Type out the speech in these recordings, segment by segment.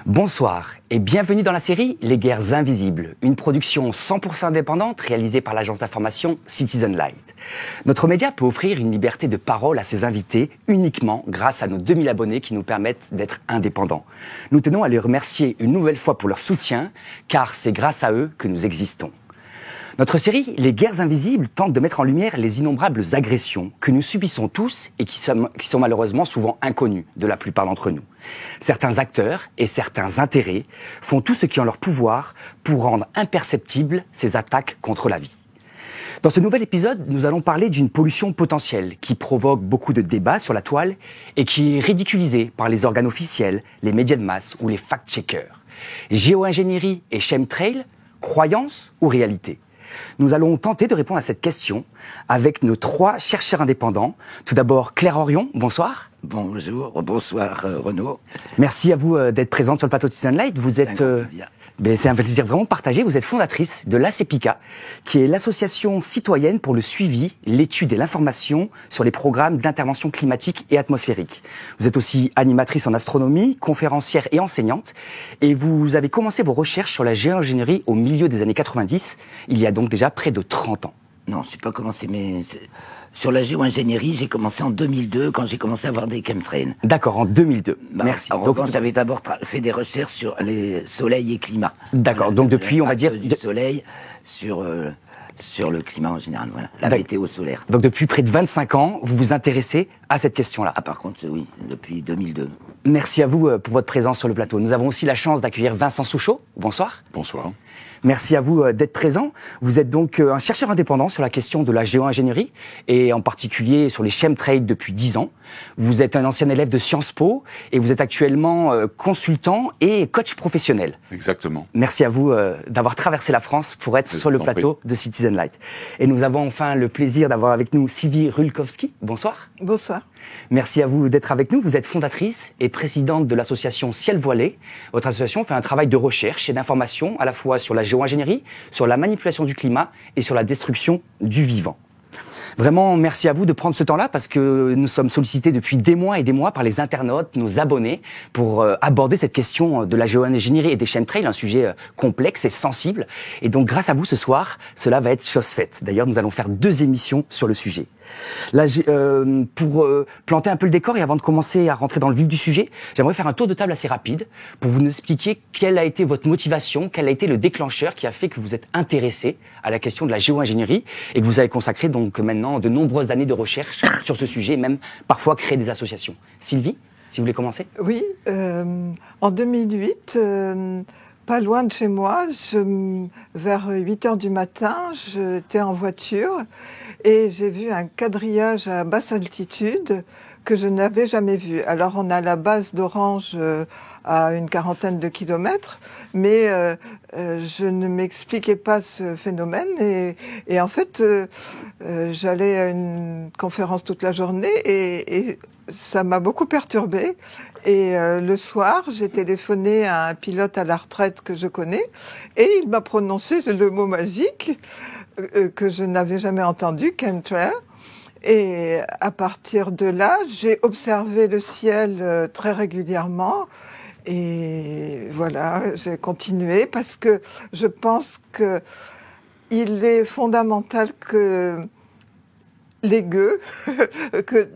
Bonsoir et bienvenue dans la série Les Guerres Invisibles, une production 100% indépendante réalisée par l'agence d'information Citizen Light. Notre média peut offrir une liberté de parole à ses invités uniquement grâce à nos 2000 abonnés qui nous permettent d'être indépendants. Nous tenons à les remercier une nouvelle fois pour leur soutien, car c'est grâce à eux que nous existons. Notre série Les Guerres Invisibles tente de mettre en lumière les innombrables agressions que nous subissons tous et qui sont malheureusement souvent inconnues de la plupart d'entre nous. Certains acteurs et certains intérêts font tout ce qui est en leur pouvoir pour rendre imperceptibles ces attaques contre la vie. Dans ce nouvel épisode, nous allons parler d'une pollution potentielle qui provoque beaucoup de débats sur la toile et qui est ridiculisée par les organes officiels, les médias de masse ou les fact-checkers. Géo-ingénierie et chemtrail, croyance ou réalité ? Nous allons tenter de répondre à cette question avec nos 3 chercheurs indépendants. Tout d'abord, Claire Orion, bonsoir. Bonjour, bonsoir Renaud. Merci à vous d'être présente sur le plateau de Citizen Light. Vous êtes... C'est un plaisir vraiment partagé. Vous êtes fondatrice de l'ACEPICA, qui est l'association citoyenne pour le suivi, l'étude et l'information sur les programmes d'intervention climatique et atmosphérique. Vous êtes aussi animatrice en astronomie, conférencière et enseignante. Et vous avez commencé vos recherches sur la géo-ingénierie au milieu des années 90, il y a donc déjà près de 30 ans. Non, je n'ai pas commencé, mais sur la géo-ingénierie, j'ai commencé en 2002, quand j'ai commencé à voir des chemtrails. D'accord, en 2002. Merci. En revanche, j'avais d'abord fait des recherches sur les soleil et climat. D'accord, donc depuis, on va dire... Du soleil sur le climat en général, voilà. La météo solaire. Donc depuis près de 25 ans, vous vous intéressez à cette question-là. Ah, par contre, oui, depuis 2002. Merci à vous pour votre présence sur le plateau. Nous avons aussi la chance d'accueillir Vincent Souchot. Bonsoir. Bonsoir. Merci à vous d'être présent. Vous êtes donc un chercheur indépendant sur la question de la géo-ingénierie et en particulier sur les chemtrails depuis 10 ans. Vous êtes un ancien élève de Sciences Po et vous êtes actuellement consultant et coach professionnel. Exactement. Merci à vous d'avoir traversé la France pour être sur le plateau de Citizen Light. Et nous avons enfin le plaisir d'avoir avec nous Sylvie Rulkowski. Bonsoir. Bonsoir. Merci à vous d'être avec nous. Vous êtes fondatrice et présidente de l'association Ciel Voilé. Votre association fait un travail de recherche et d'information à la fois sur la géo-ingénierie, sur la manipulation du climat et sur la destruction du vivant. Vraiment, merci à vous de prendre ce temps-là parce que nous sommes sollicités depuis des mois et des mois par les internautes, nos abonnés, pour aborder cette question de la géo-ingénierie et des chemtrails, un sujet complexe et sensible. Et donc, grâce à vous, ce soir, cela va être chose faite. D'ailleurs, nous allons faire 2 émissions sur le sujet. Là, pour planter un peu le décor et avant de commencer à rentrer dans le vif du sujet, j'aimerais faire un tour de table assez rapide pour vous expliquer quelle a été votre motivation, quel a été le déclencheur qui a fait que vous êtes intéressé à la question de la géo-ingénierie et que vous avez consacré donc maintenant de nombreuses années de recherche sur ce sujet, même parfois créé des associations. Sylvie, si vous voulez commencer. Oui, en 2008, pas loin de chez moi, vers 8h du matin, j'étais en voiture et j'ai vu un quadrillage à basse altitude que je n'avais jamais vu. Alors on a la base d'Orange à une 40aine de kilomètres, mais je ne m'expliquais pas ce phénomène et en fait j'allais à une conférence toute la journée et ça m'a beaucoup perturbée. Et le soir, j'ai téléphoné à un pilote à la retraite que je connais et il m'a prononcé le mot magique que je n'avais jamais entendu, chemtrail. Et à partir de là, j'ai observé le ciel très régulièrement. Et voilà, j'ai continué parce que je pense que il est fondamental que les gueux, que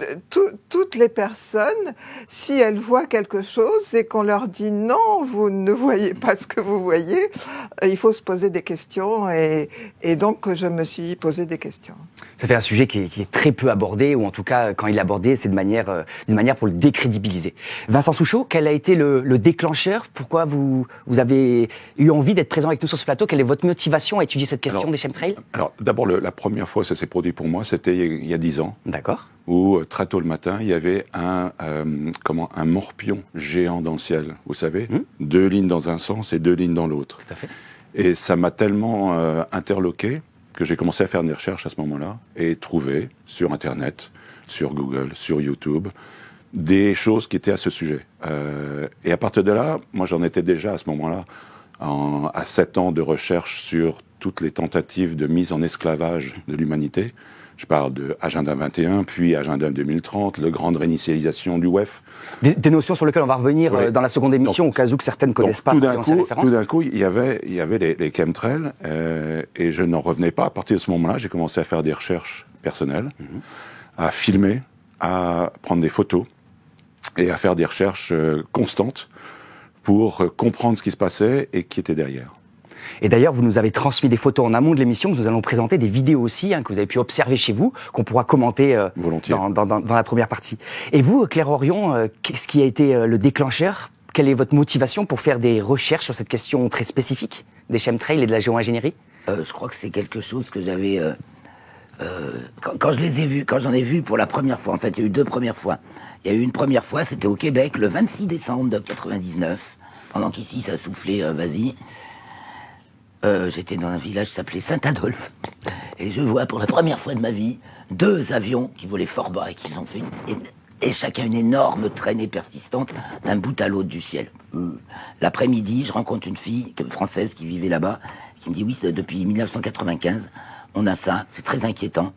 toutes les personnes, si elles voient quelque chose et qu'on leur dit non, vous ne voyez pas ce que vous voyez, il faut se poser des questions et donc je me suis posé des questions. Ça fait un sujet qui est très peu abordé, ou en tout cas, quand il est abordé, c'est d'une manière pour le décrédibiliser. Vincent Souchot, quel a été le déclencheur? Pourquoi vous avez eu envie d'être présent avec nous sur ce plateau? Quelle est votre motivation à étudier cette question des chemtrails? Alors, d'abord, la première fois que ça s'est produit pour moi, c'était il y a 10 ans. D'accord. Où, très tôt le matin, il y avait un morpion géant dans le ciel, vous savez, 2 lignes dans un sens et 2 lignes dans l'autre. Tout à fait. Et ça m'a tellement interloqué que j'ai commencé à faire des recherches à ce moment-là et trouver sur Internet, sur Google, sur YouTube, des choses qui étaient à ce sujet. Et à partir de là, moi j'en étais déjà à ce moment-là à 7 ans de recherche sur toutes les tentatives de mise en esclavage de l'humanité. Je parle de Agenda 21, puis Agenda 2030, le grande réinitialisation du WEF. Des notions sur lesquelles on va revenir dans la seconde émission, donc, au cas où que certaines ne connaissent pas forcément ces références. Tout d'un coup, il y avait les chemtrails, et je n'en revenais pas. À partir de ce moment-là, j'ai commencé à faire des recherches personnelles, à filmer, à prendre des photos, et à faire des recherches constantes pour comprendre ce qui se passait et qui était derrière. Et d'ailleurs, vous nous avez transmis des photos en amont de l'émission, que nous allons présenter, des vidéos aussi, que vous avez pu observer chez vous, qu'on pourra commenter dans la première partie. Et vous, Claire Orion, qu'est-ce qui a été le déclencheur? Quelle est votre motivation pour faire des recherches sur cette question très spécifique des chemtrails et de la géo-ingénierie? Je crois que c'est quelque chose que j'avais... quand je les ai vus, quand j'en ai vu pour la première fois, en fait, il y a eu 2 premières fois. Il y a eu une première fois, c'était au Québec, le 26 décembre de 99, pendant qu'ici ça soufflait, vas-y. J'étais dans un village qui s'appelait Saint-Adolphe, et je vois pour la première fois de ma vie 2 avions qui volaient fort bas et qui ont fait et chacun une énorme traînée persistante d'un bout à l'autre du ciel. L'après-midi, je rencontre une fille française qui vivait là-bas, qui me dit oui, depuis 1995, on a ça, c'est très inquiétant.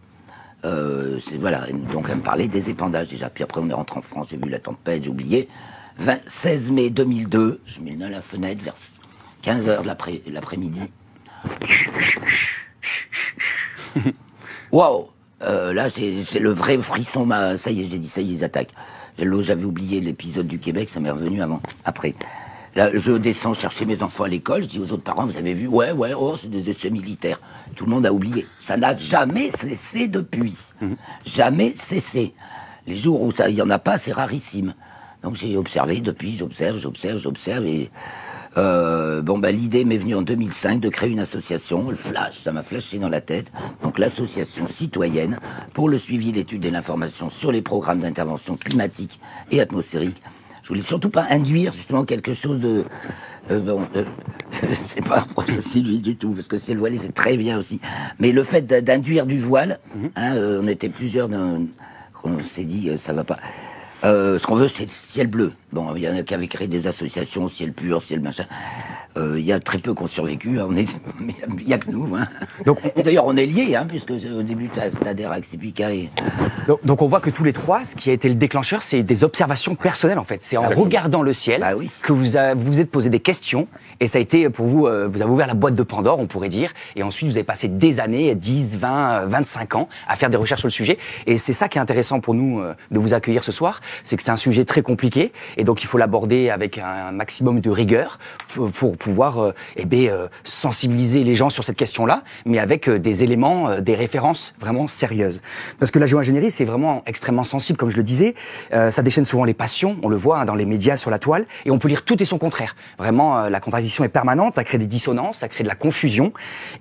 Voilà, donc elle me parlait des épandages déjà. Puis après on est rentré en France, j'ai vu la tempête, j'ai oublié. 16 mai 2002, je mets le nez à la fenêtre vers 15h de l'après-midi. Waouh, là c'est le vrai frisson, ça y est, j'ai dit ça y est, ils attaquent. J'avais oublié l'épisode du Québec, ça m'est revenu après. Là, je descends chercher mes enfants à l'école, je dis aux autres parents, vous avez vu? Ouais, oh, c'est des essais militaires. Tout le monde a oublié. Ça n'a jamais cessé depuis. Jamais cessé. Les jours où il y en a pas, c'est rarissime. Donc j'ai observé depuis, j'observe, et l'idée m'est venue en 2005 de créer une association, ça m'a flashé dans la tête, donc l'association citoyenne pour le suivi, l'étude et l'information sur les programmes d'intervention climatique et atmosphérique. Je voulais surtout pas induire justement quelque chose de... c'est pas un projet séduit du tout, parce que c'est le voile, c'est très bien aussi. Mais le fait d'induire du voile, on était plusieurs, on s'est dit, ça va pas... ce qu'on veut, c'est le ciel bleu. Bon, il y en a qui avaient créé des associations, ciel pur, ciel machin. Il y a très peu qui ont survécu. Il y a que nous. Et d'ailleurs, on est liés, puisque au début, t'adhères avec Cipica et... Donc on voit que tous les 3, ce qui a été le déclencheur, c'est des observations personnelles en fait. C'est en regardant le ciel que vous vous êtes posé des questions, et ça a été pour vous, vous avez ouvert la boîte de Pandore, on pourrait dire, et ensuite vous avez passé des années, 10, 20, 25 ans, à faire des recherches sur le sujet. Et c'est ça qui est intéressant pour nous de vous accueillir ce soir, c'est que c'est un sujet très compliqué, et donc il faut l'aborder avec un maximum de rigueur pour pouvoir sensibiliser les gens sur cette question-là, mais avec des éléments, des références vraiment sérieuses. Parce que la géo-ingénierie, c'est vraiment extrêmement sensible, comme je le disais. Ça déchaîne souvent les passions, on le voit dans les médias, sur la toile, et on peut lire tout et son contraire. Vraiment, la contradiction est permanente, ça crée des dissonances, ça crée de la confusion,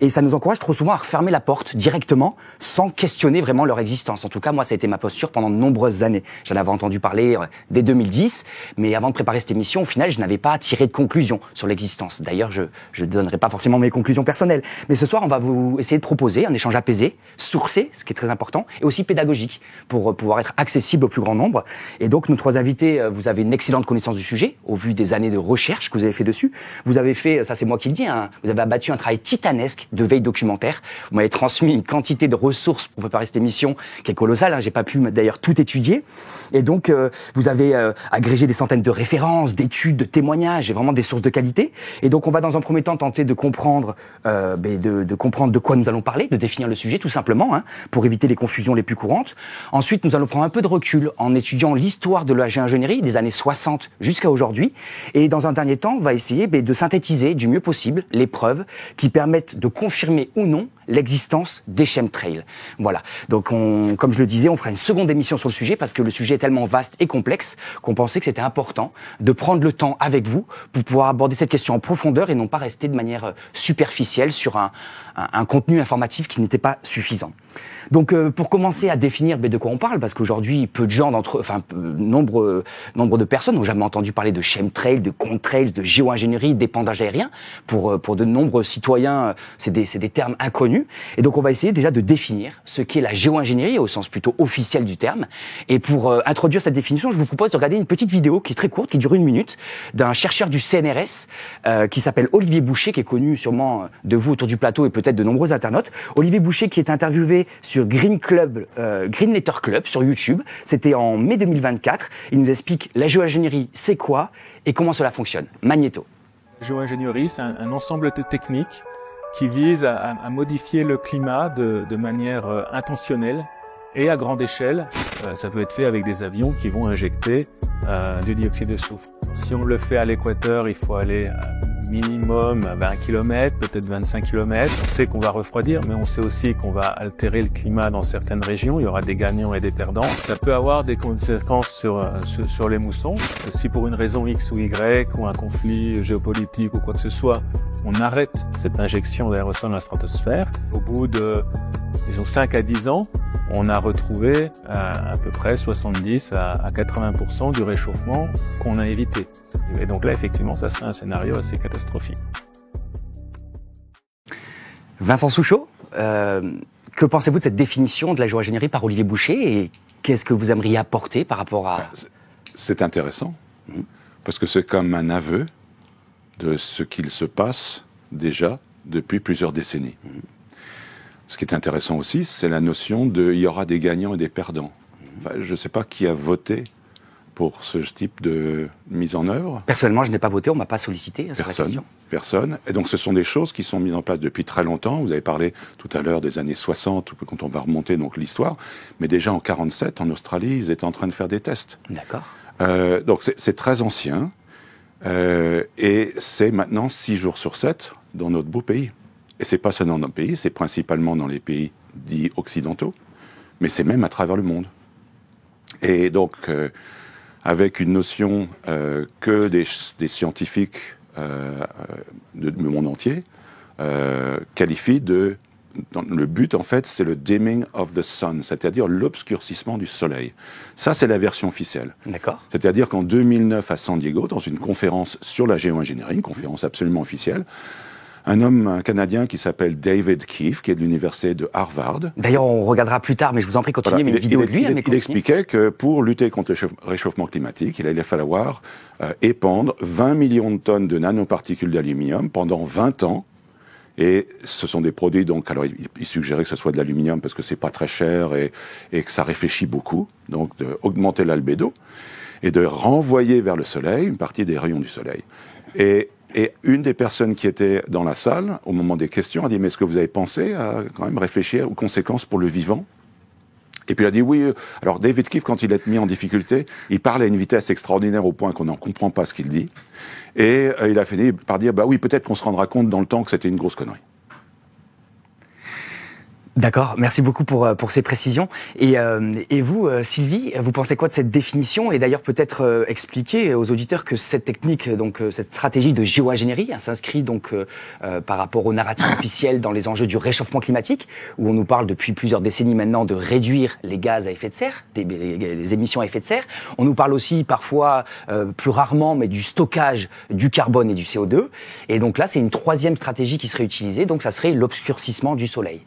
et ça nous encourage trop souvent à refermer la porte directement, sans questionner vraiment leur existence. En tout cas, moi, ça a été ma posture pendant de nombreuses années. J'en avais entendu parler dès 2010, mais avant de préparer cette émission, au final, je n'avais pas tiré de conclusion sur l'existence. D'ailleurs, je ne donnerai pas forcément mes conclusions personnelles. Mais ce soir, on va vous essayer de proposer un échange apaisé, sourcé, ce qui est très important, et aussi pédagogique, pour pouvoir être accessible au plus grand nombre. Et donc, nos 3 invités, vous avez une excellente connaissance du sujet, au vu des années de recherche que vous avez fait dessus. Vous avez fait, ça c'est moi qui le dis, vous avez abattu un travail titanesque de veille documentaire. Vous m'avez transmis une quantité de ressources pour préparer cette émission qui est colossale. J'ai pas pu d'ailleurs tout étudier. Et donc, vous avez agrégé des centaines de références, d'études, de témoignages, et vraiment des sources de qualité. Et donc, on va dans un premier temps tenter de comprendre, de comprendre de quoi nous allons parler, de définir le sujet tout simplement, pour éviter les confusions les plus courantes. Ensuite, nous allons prendre un peu de recul en étudiant l'histoire de la géo-ingénierie des années 60 jusqu'à aujourd'hui. Et dans un dernier temps, on va essayer de synthétiser du mieux possible les preuves qui permettent de confirmer ou non l'existence des chemtrails. Voilà. Donc, comme je le disais, on fera une seconde émission sur le sujet parce que le sujet est tellement vaste et complexe qu'on pensait que c'était important de prendre le temps avec vous pour pouvoir aborder cette question en profondeur et non pas rester de manière superficielle sur un contenu informatif qui n'était pas suffisant. Donc, pour commencer à définir de quoi on parle, parce qu'aujourd'hui, peu de gens nombre de personnes n'ont jamais entendu parler de chemtrails, de contrails, de géo-ingénierie, d'épandage aérien. Pour de nombreux citoyens, c'est des termes inconnus. connu. Et donc on va essayer déjà de définir ce qu'est la géo-ingénierie au sens plutôt officiel du terme. Et pour introduire cette définition, je vous propose de regarder une petite vidéo qui est très courte, qui dure 1 minute, d'un chercheur du CNRS qui s'appelle Olivier Boucher, qui est connu sûrement de vous autour du plateau et peut-être de nombreux internautes. Olivier Boucher qui est interviewé sur Green Letter Club sur YouTube. C'était en mai 2024. Il nous explique la géo-ingénierie, c'est quoi et comment cela fonctionne. Magnéto. La géo-ingénierie, c'est un ensemble de techniques qui visent à modifier le climat de manière intentionnelle et à grande échelle. Ça peut être fait avec des avions qui vont injecter du dioxyde de soufre. Si on le fait à l'équateur, il faut aller minimum à 20 km, peut-être 25 km. On sait qu'on va refroidir, mais on sait aussi qu'on va altérer le climat dans certaines régions. Il y aura des gagnants et des perdants. Ça peut avoir des conséquences sur les moussons. Si pour une raison X ou Y, ou un conflit géopolitique ou quoi que ce soit, on arrête cette injection d'aérosol dans la stratosphère, au bout de, disons, 5 à 10 ans, on a retrouvé à peu près 70 à 80% du réchauffement qu'on a évité. Et donc là, effectivement, ça serait un scénario assez catastrophique. Vincent Souchot, que pensez-vous de cette définition de la géo-ingénierie par Olivier Boucher et qu'est-ce que vous aimeriez apporter par rapport à... C'est intéressant, parce que c'est comme un aveu de ce qu'il se passe déjà depuis plusieurs décennies. Ce qui est intéressant aussi, c'est la notion de il y aura des gagnants et des perdants. Enfin, je ne sais pas qui a voté pour ce type de mise en œuvre. Personnellement, je n'ai pas voté, on ne m'a pas sollicité sur la question. Personne. Et donc, ce sont des choses qui sont mises en place depuis très longtemps. Vous avez parlé tout à l'heure des années 60, quand on va remonter donc l'histoire. Mais déjà en 47, en Australie, ils étaient en train de faire des tests. D'accord. Donc, c'est très ancien. Et c'est maintenant 6 jours sur 7 dans notre beau pays. Et c'est pas seulement dans notre pays, c'est principalement dans les pays dits occidentaux, mais c'est même à travers le monde. Et donc, avec une notion que des scientifiques du monde entier qualifient de... Le but, en fait, c'est le dimming of the sun, c'est-à-dire l'obscurcissement du soleil. Ça, c'est la version officielle. D'accord. C'est-à-dire qu'en 2009, à San Diego, dans une conférence sur la géo-ingénierie, une conférence absolument officielle, un Canadien qui s'appelle David Keefe, qui est de l'université de Harvard. D'ailleurs, on regardera plus tard, mais je vous en prie, continuez, mais une vidéo de lui. Il expliquait que pour lutter contre le réchauffement climatique, il allait falloir épandre 20 millions de tonnes de nanoparticules d'aluminium pendant 20 ans. Et ce sont des produits, donc, alors il suggérait que ce soit de l'aluminium parce que c'est pas très cher et que ça réfléchit beaucoup, donc d'augmenter l'albédo et de renvoyer vers le soleil une partie des rayons du soleil. Et une des personnes qui était dans la salle, au moment des questions, a dit « Mais est-ce que vous avez pensé à quand même réfléchir aux conséquences pour le vivant ?» Et puis il a dit « Oui, alors David Keefe, quand il est mis en difficulté, il parle à une vitesse extraordinaire au point qu'on n'en comprend pas ce qu'il dit. Et il a fini par dire « Bah oui, peut-être qu'on se rendra compte dans le temps que c'était une grosse connerie. » D'accord, merci beaucoup pour ces précisions. Et vous, Sylvie, vous pensez quoi de cette définition? Et d'ailleurs peut-être expliquer aux auditeurs que cette technique, donc cette stratégie de géo-ingénierie, s'inscrit donc par rapport au narratif officiel dans les enjeux du réchauffement climatique, où on nous parle depuis plusieurs décennies maintenant de réduire les gaz à effet de serre, les émissions à effet de serre. On nous parle aussi parfois, plus rarement, mais du stockage du carbone et du CO2. Et donc là, c'est une troisième stratégie qui serait utilisée, donc ça serait l'obscurcissement du soleil.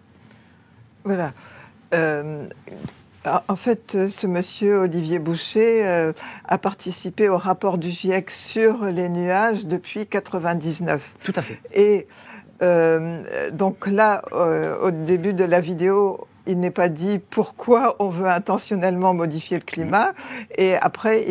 Voilà. En fait, ce monsieur Olivier Boucher a participé au rapport du GIEC sur les nuages depuis 1999. Tout à fait. Et donc là, au début de la vidéo, il n'est pas dit pourquoi on veut intentionnellement modifier le climat, et après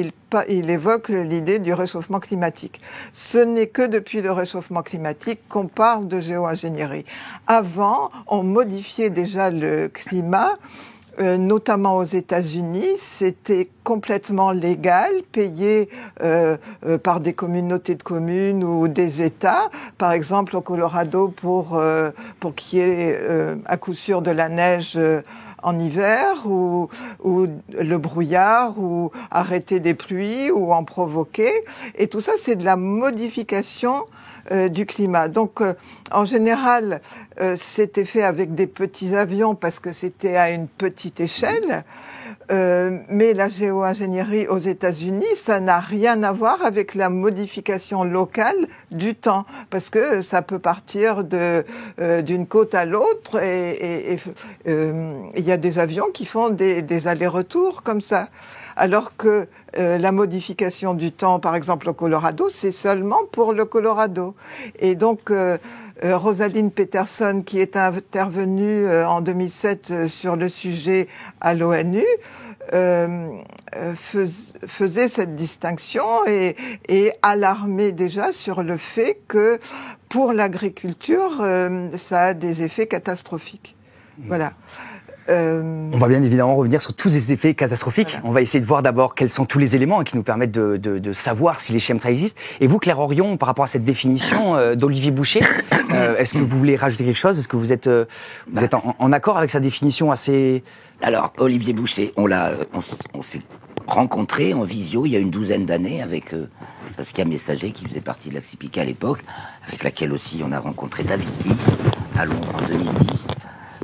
il évoque l'idée du réchauffement climatique. Ce n'est que depuis le réchauffement climatique qu'on parle de géo-ingénierie. Avant, on modifiait déjà le climat, notamment aux États-Unis, c'était complètement légal, payé par des communautés de communes ou des États. Par exemple, au Colorado, pour qu'il y ait à coup sûr de la neige en hiver, ou le brouillard, ou arrêter des pluies, ou en provoquer. Et tout ça, c'est de la modification du climat. Donc, en général, c'était fait avec des petits avions parce que c'était à une petite échelle. Mais la géo-ingénierie aux États-Unis, ça n'a rien à voir avec la modification locale du temps, parce que ça peut partir d'une côte à l'autre, et il y a des avions qui font des allers-retours comme ça. Alors que la modification du temps, par exemple au Colorado, c'est seulement pour le Colorado. Et donc, Rosalind Peterson, qui est intervenue en 2007 sur le sujet à l'ONU, faisait cette distinction et alarmait déjà sur le fait que pour l'agriculture, ça a des effets catastrophiques. Voilà. On va bien évidemment revenir sur tous ces effets catastrophiques. Voilà. On va essayer de voir d'abord quels sont tous les éléments qui nous permettent de savoir si les chemtrails existent. Et vous, Claire Orion, par rapport à cette définition d'Olivier Boucher, est-ce que vous voulez rajouter quelque chose? Est-ce que vous êtes en accord avec sa définition assez... Alors, Olivier Boucher, on s'est rencontrés en visio il y a une douzaine d'années avec Saskia Messager, qui faisait partie de l'Axipica à l'époque, avec laquelle aussi on a rencontré David Keith à Londres en 2010.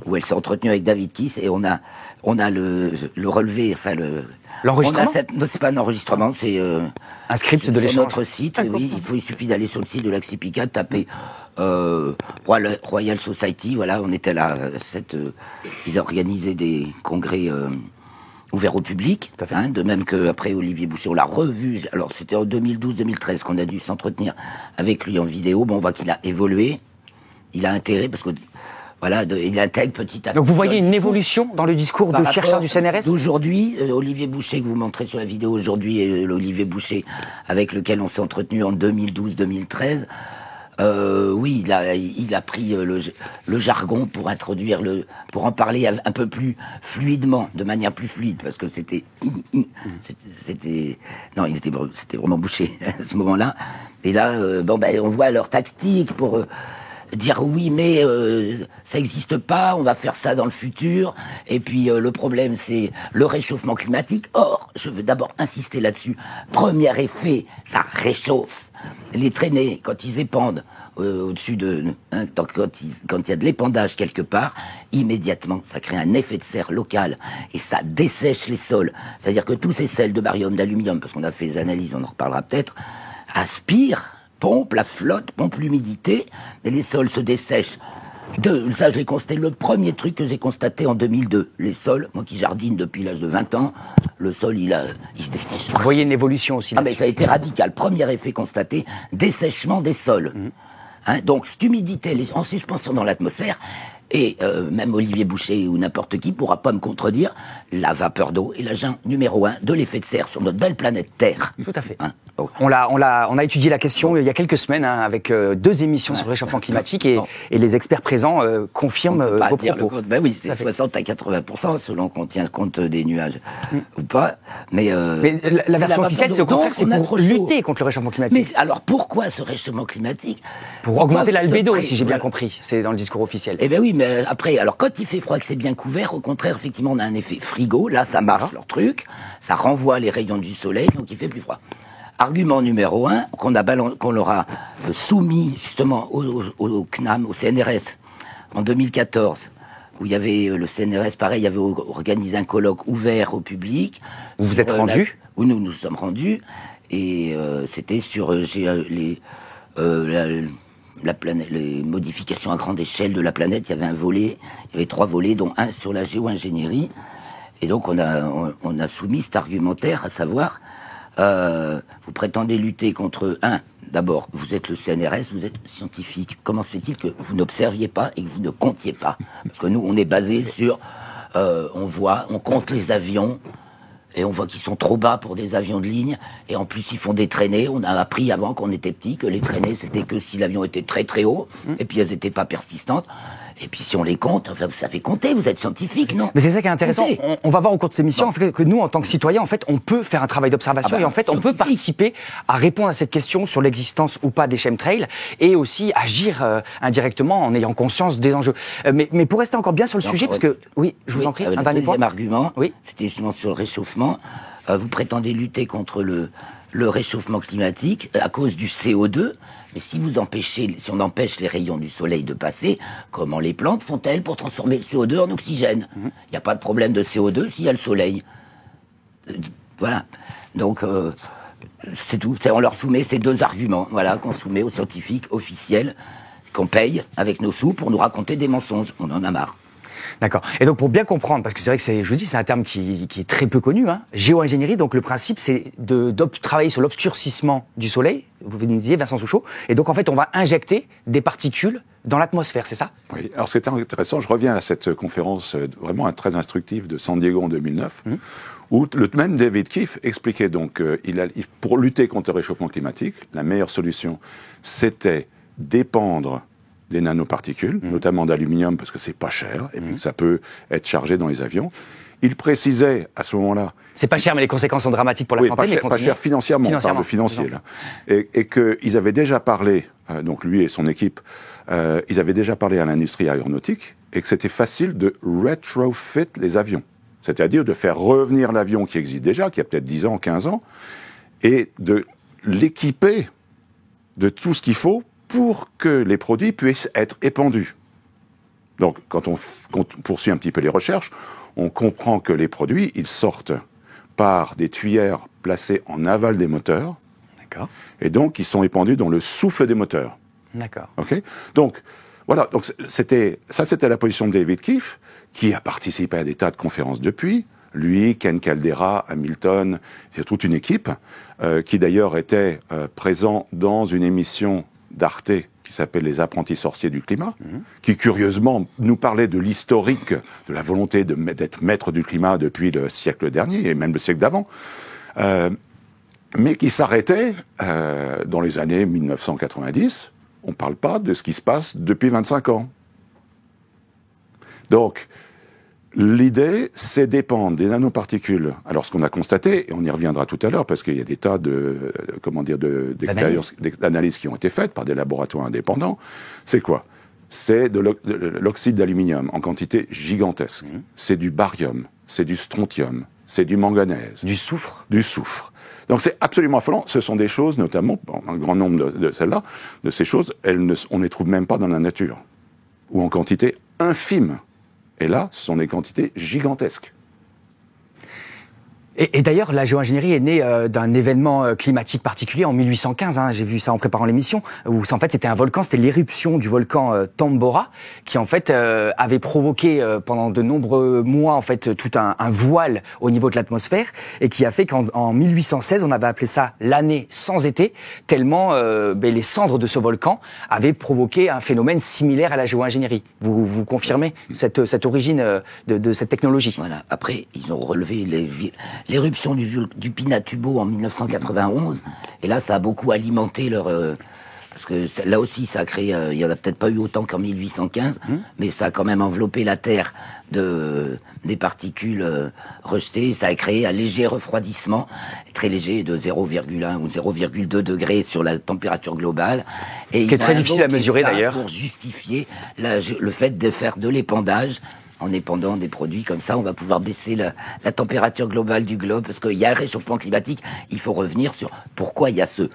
Où elle s'est entretenue avec David Keith, et on a le relevé, enfin l'enregistrement. C'est pas un enregistrement, c'est un script de l'échange. Sur notre site, oui, il suffit d'aller sur le site de l'Axipica, de taper Royal Society, voilà, on était là, ils organisaient des congrès ouverts au public, de même que après Olivier Boucher, on l'a revu, alors c'était en 2012-2013 qu'on a dû s'entretenir avec lui en vidéo, bon, on voit qu'il a évolué, il a intérêt, parce que voilà, il intègre petit à petit. Donc vous voyez une évolution dans le discours de chercheurs du CNRS d'aujourd'hui, Olivier Boucher, que vous montrez sur la vidéo aujourd'hui, et l'Olivier Boucher avec lequel on s'est entretenu en 2012-2013, oui, il a pris le jargon pour introduire pour en parler un peu plus fluidement, de manière plus fluide, parce que c'était vraiment Boucher à ce moment-là. Et là, on voit leur tactique pour dire oui, mais ça n'existe pas, on va faire ça dans le futur, et puis le problème c'est le réchauffement climatique. Or, je veux d'abord insister là-dessus. Premier effet, ça réchauffe. Les traînées, quand ils épandent au-dessus quand il y a de l'épandage quelque part, immédiatement, ça crée un effet de serre local, et ça dessèche les sols. C'est-à-dire que tous ces sels de barium, d'aluminium, parce qu'on a fait des analyses, on en reparlera peut-être, aspirent, pompe la flotte, pompe l'humidité, et les sols se dessèchent. Ça, je l'ai constaté, le premier truc que j'ai constaté en 2002. Les sols, moi qui jardine depuis l'âge de 20 ans, le sol, il se dessèche. Vous voyez une évolution aussi. Mais ça a été radical. Premier effet constaté, dessèchement des sols. Donc, cette humidité, elle est en suspension dans l'atmosphère, et même Olivier Boucher ou n'importe qui pourra pas me contredire, la vapeur d'eau est l'agent numéro 1 de l'effet de serre sur notre belle planète Terre. Tout à fait. On a étudié la question il y a quelques semaines avec 2 émissions sur le réchauffement climatique, et les experts présents confirment vos propos. Oui, c'est 60 à 80% selon qu'on tient compte des nuages ou pas. Mais la version officielle, c'est au contraire, c'est pour lutter contre le réchauffement climatique. Mais alors pourquoi ce réchauffement climatique? Pour augmenter l'albédo, si j'ai bien compris. C'est dans le discours officiel. Eh ben oui, mais après, alors quand il fait froid, que c'est bien couvert, au contraire, effectivement, on a un effet frigo. Là, ça marche leur truc, ça renvoie les rayons du soleil, donc il fait plus froid. Argument numéro 1, qu'on leur a soumis justement au CNAM, au CNRS, en 2014, où il y avait le CNRS, pareil, il y avait organisé un colloque ouvert au public. Vous vous êtes rendus? Où nous sommes rendus, et c'était sur les modifications à grande échelle de la planète. Il y avait il y avait 3 volets, dont un sur la géo-ingénierie. Et donc on a soumis cet argumentaire, à savoir, vous prétendez lutter contre d'abord, vous êtes le CNRS, vous êtes scientifique. Comment se fait-il que vous n'observiez pas et que vous ne comptiez pas? Parce que nous, on est basé sur, on compte les avions, et on voit qu'ils sont trop bas pour des avions de ligne, et en plus ils font des traînées. On a appris avant qu'on était petit que les traînées, c'était que si l'avion était très très haut, et puis elles n'étaient pas persistantes. Et puis si on les compte, enfin, vous savez compter, vous êtes scientifique, non? Mais c'est ça qui est intéressant. On va voir au cours de ces missions, en fait, que nous, en tant que citoyens, en fait, on peut faire un travail d'observation, et en fait, on peut participer à répondre à cette question sur l'existence ou pas des chemtrails, et aussi agir indirectement en ayant conscience des enjeux. Mais pour rester encore bien sur le sujet, parce que, oui, je vous en prie, un dernier point. Le deuxième argument, c'était justement sur le réchauffement. Vous prétendez lutter contre le réchauffement climatique à cause du CO2. Mais si on empêche les rayons du soleil de passer, comment les plantes font-elles pour transformer le CO2 en oxygène ? Il n'y a pas de problème de CO2 s'il y a le soleil. Voilà. Donc, c'est tout. On leur soumet ces deux arguments, voilà, qu'on soumet aux scientifiques officiels, qu'on paye avec nos sous pour nous raconter des mensonges. On en a marre. D'accord. Et donc pour bien comprendre, parce que c'est vrai que c'est un terme qui est très peu connu, hein. Géo-ingénierie, donc le principe c'est de travailler sur l'obscurcissement du soleil, vous nous disiez Vincent Souchot, et donc en fait on va injecter des particules dans l'atmosphère, c'est ça ? Oui, alors c'était intéressant, je reviens à cette conférence vraiment très instructive de San Diego en 2009, où le même David Keefe expliquait donc, pour lutter contre le réchauffement climatique, la meilleure solution c'était d'épandre des nanoparticules, notamment d'aluminium, parce que c'est pas cher, et puis que ça peut être chargé dans les avions. Il précisait, à ce moment-là... C'est pas cher, mais les conséquences sont dramatiques pour la santé. Pas cher financièrement, on parle de financier, là. Et qu'ils avaient déjà parlé, donc lui et son équipe, ils avaient déjà parlé à l'industrie aéronautique, et que c'était facile de retrofit les avions. C'est-à-dire de faire revenir l'avion qui existe déjà, qui a peut-être 10 ans, 15 ans, et de l'équiper de tout ce qu'il faut pour que les produits puissent être épandus. Donc, quand on poursuit un petit peu les recherches, on comprend que les produits, ils sortent par des tuyères placées en aval des moteurs. D'accord. Et donc, ils sont épandus dans le souffle des moteurs. D'accord. Ok. Donc, voilà. Donc, c'était la position de David Keefe, qui a participé à des tas de conférences depuis. Lui, Ken Caldera, Hamilton, c'est toute une équipe, qui d'ailleurs était présent dans une émission d'Arte qui s'appelle Les Apprentis Sorciers du Climat, qui curieusement nous parlait de l'historique, de la volonté d'être maître du climat depuis le siècle dernier, et même le siècle d'avant, mais qui s'arrêtait dans les années 1990. On ne parle pas de ce qui se passe depuis 25 ans. Donc, l'idée, c'est d'épandre des nanoparticules. Alors, ce qu'on a constaté, et on y reviendra tout à l'heure, parce qu'il y a des tas d'analyses qui ont été faites par des laboratoires indépendants, c'est quoi ? C'est de l'oxyde d'aluminium en quantité gigantesque. C'est du barium, c'est du strontium, c'est du manganèse. Du soufre ? Du soufre. Donc c'est absolument affolant. Ce sont des choses, notamment, un grand nombre de celles-là, de ces choses, on ne les trouve même pas dans la nature. Ou en quantité infime. Et là, ce sont des quantités gigantesques. Et d'ailleurs, la géo-ingénierie est née d'un événement climatique particulier en 1815. Hein, j'ai vu ça en préparant l'émission. Où en fait, c'était un volcan, c'était l'éruption du volcan Tambora, qui en fait avait provoqué pendant de nombreux mois en fait tout un voile au niveau de l'atmosphère, et qui a fait qu'en 1816, on avait appelé ça l'année sans été, tellement les cendres de ce volcan avaient provoqué un phénomène similaire à la géo-ingénierie. Vous confirmez cette origine de cette technologie ? Voilà. Après, ils ont relevé l'éruption du Pinatubo en 1991, et là, ça a beaucoup alimenté leur... parce que là aussi, ça a créé... il y en a peut-être pas eu autant qu'en 1815, mais ça a quand même enveloppé la Terre des particules rejetées. Ça a créé un léger refroidissement, très léger, de 0,1 ou 0,2 degrés sur la température globale. Et qui est très difficile à mesurer, d'ailleurs. Pour justifier le fait de faire de l'épandage. En épandant des produits comme ça, on va pouvoir baisser la température globale du globe, parce qu'il y a un réchauffement climatique. Il faut revenir sur pourquoi il y a ce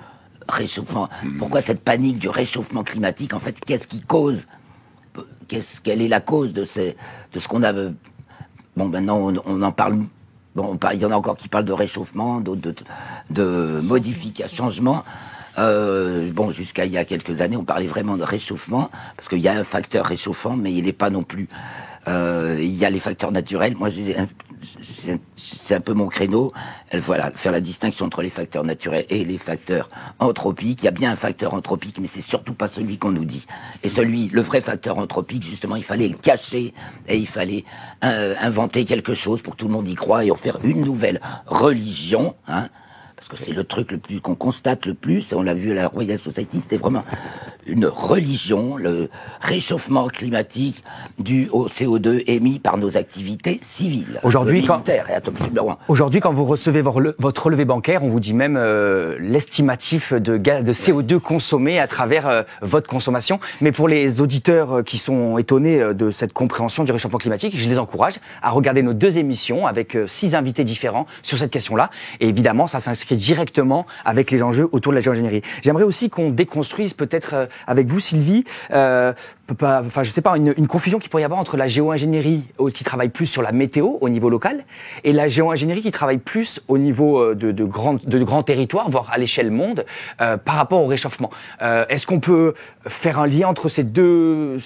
réchauffement, pourquoi cette panique du réchauffement climatique. En fait, qu'est-ce qui cause, quelle est la cause de ce qu'on a. Bon, maintenant on en parle. Bon, il y en a encore qui parlent de réchauffement, de modification, changement. Jusqu'à il y a quelques années, on parlait vraiment de réchauffement, parce qu'il y a un facteur réchauffant, mais il n'est pas non plus. Il y a les facteurs naturels. Moi, c'est un peu mon créneau. Voilà, faire la distinction entre les facteurs naturels et les facteurs anthropiques. Il y a bien un facteur anthropique, mais c'est surtout pas celui qu'on nous dit. Et le vrai facteur anthropique, justement, il fallait le cacher, et il fallait inventer quelque chose pour que tout le monde y croie, et en faire une nouvelle religion, hein. Parce que c'est le truc le plus qu'on constate le plus, et on l'a vu à la Royal Society, c'était vraiment une religion, le réchauffement climatique dû au CO2 émis par nos activités civiles. Aujourd'hui, quand vous recevez votre relevé bancaire, on vous dit même l'estimatif de CO2 consommé à travers votre consommation. Mais pour les auditeurs qui sont étonnés de cette compréhension du réchauffement climatique, je les encourage à regarder nos 2 émissions avec 6 invités différents sur cette question-là. Et évidemment, ça s'inscrit directement avec les enjeux autour de la géo-ingénierie. J'aimerais aussi qu'on déconstruise peut-être avec vous, Sylvie, je sais pas, une confusion qu'il pourrait y avoir entre la géo-ingénierie qui travaille plus sur la météo au niveau local et la géo-ingénierie qui travaille plus au niveau de grands territoires, voire à l'échelle monde, par rapport au réchauffement. Est-ce qu'on peut faire un lien entre ces deux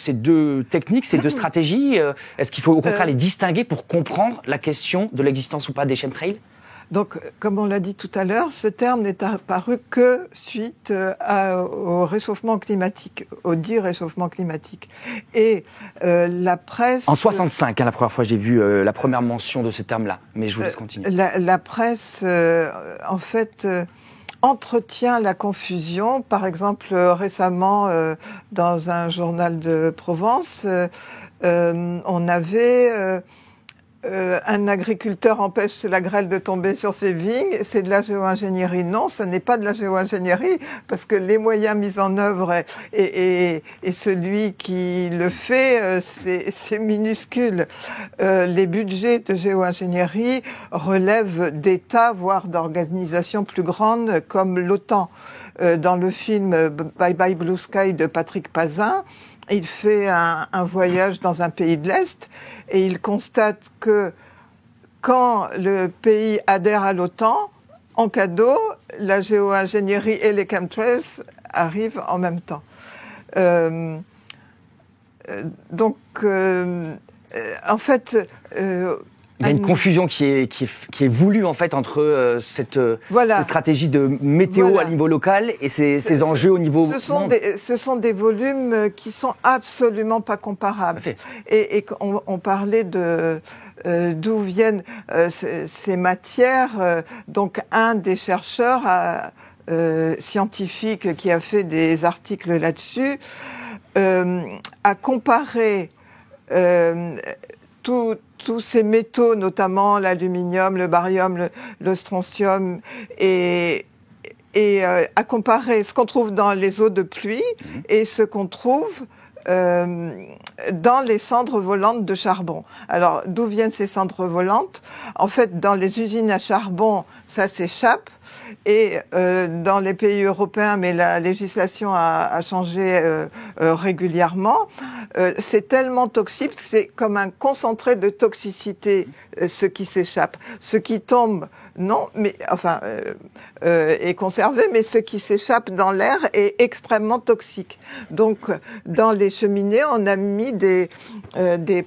techniques, ces 2 stratégies? Est-ce qu'il faut au contraire les distinguer pour comprendre la question de l'existence ou pas des chemtrails? Donc, comme on l'a dit tout à l'heure, ce terme n'est apparu que suite au réchauffement climatique, au dit réchauffement climatique. Et la presse... En 65, la première fois j'ai vu la première mention de ce terme-là, mais je vous laisse continuer. La presse, en fait... entretient la confusion. Par exemple, récemment, dans un journal de Provence, on avait... un agriculteur empêche la grêle de tomber sur ses vignes, c'est de la géo-ingénierie. Non, ce n'est pas de la géo-ingénierie, parce que les moyens mis en œuvre et celui qui le fait, c'est minuscule. Les budgets de géo-ingénierie relèvent d'États, voire d'organisations plus grandes comme l'OTAN. Dans le film Bye Bye Blue Sky de Patrick Pazin, il fait un voyage dans un pays de l'Est et il constate que quand le pays adhère à l'OTAN, en cadeau, la géo-ingénierie et les chemtrails arrivent en même temps. En fait... il y a une confusion qui est voulue en fait entre cette stratégie de météo à niveau local et ces enjeux au niveau monde. Ce sont des volumes qui sont absolument pas comparables. Et on parlait de d'où viennent ces matières. Donc un des chercheurs scientifiques qui a fait des articles là-dessus a comparé tous ces métaux, notamment l'aluminium, le barium, le strontium, et à comparer ce qu'on trouve dans les eaux de pluie et ce qu'on trouve dans les cendres volantes de charbon. Alors, d'où viennent ces cendres volantes? En fait, dans les usines à charbon, ça s'échappe. Et dans les pays européens, mais la législation a changé régulièrement, c'est tellement toxique, c'est comme un concentré de toxicité, ce qui s'échappe. Ce qui tombe, non, mais enfin, est conservé, mais ce qui s'échappe dans l'air est extrêmement toxique. Donc, dans les cheminées, on a mis des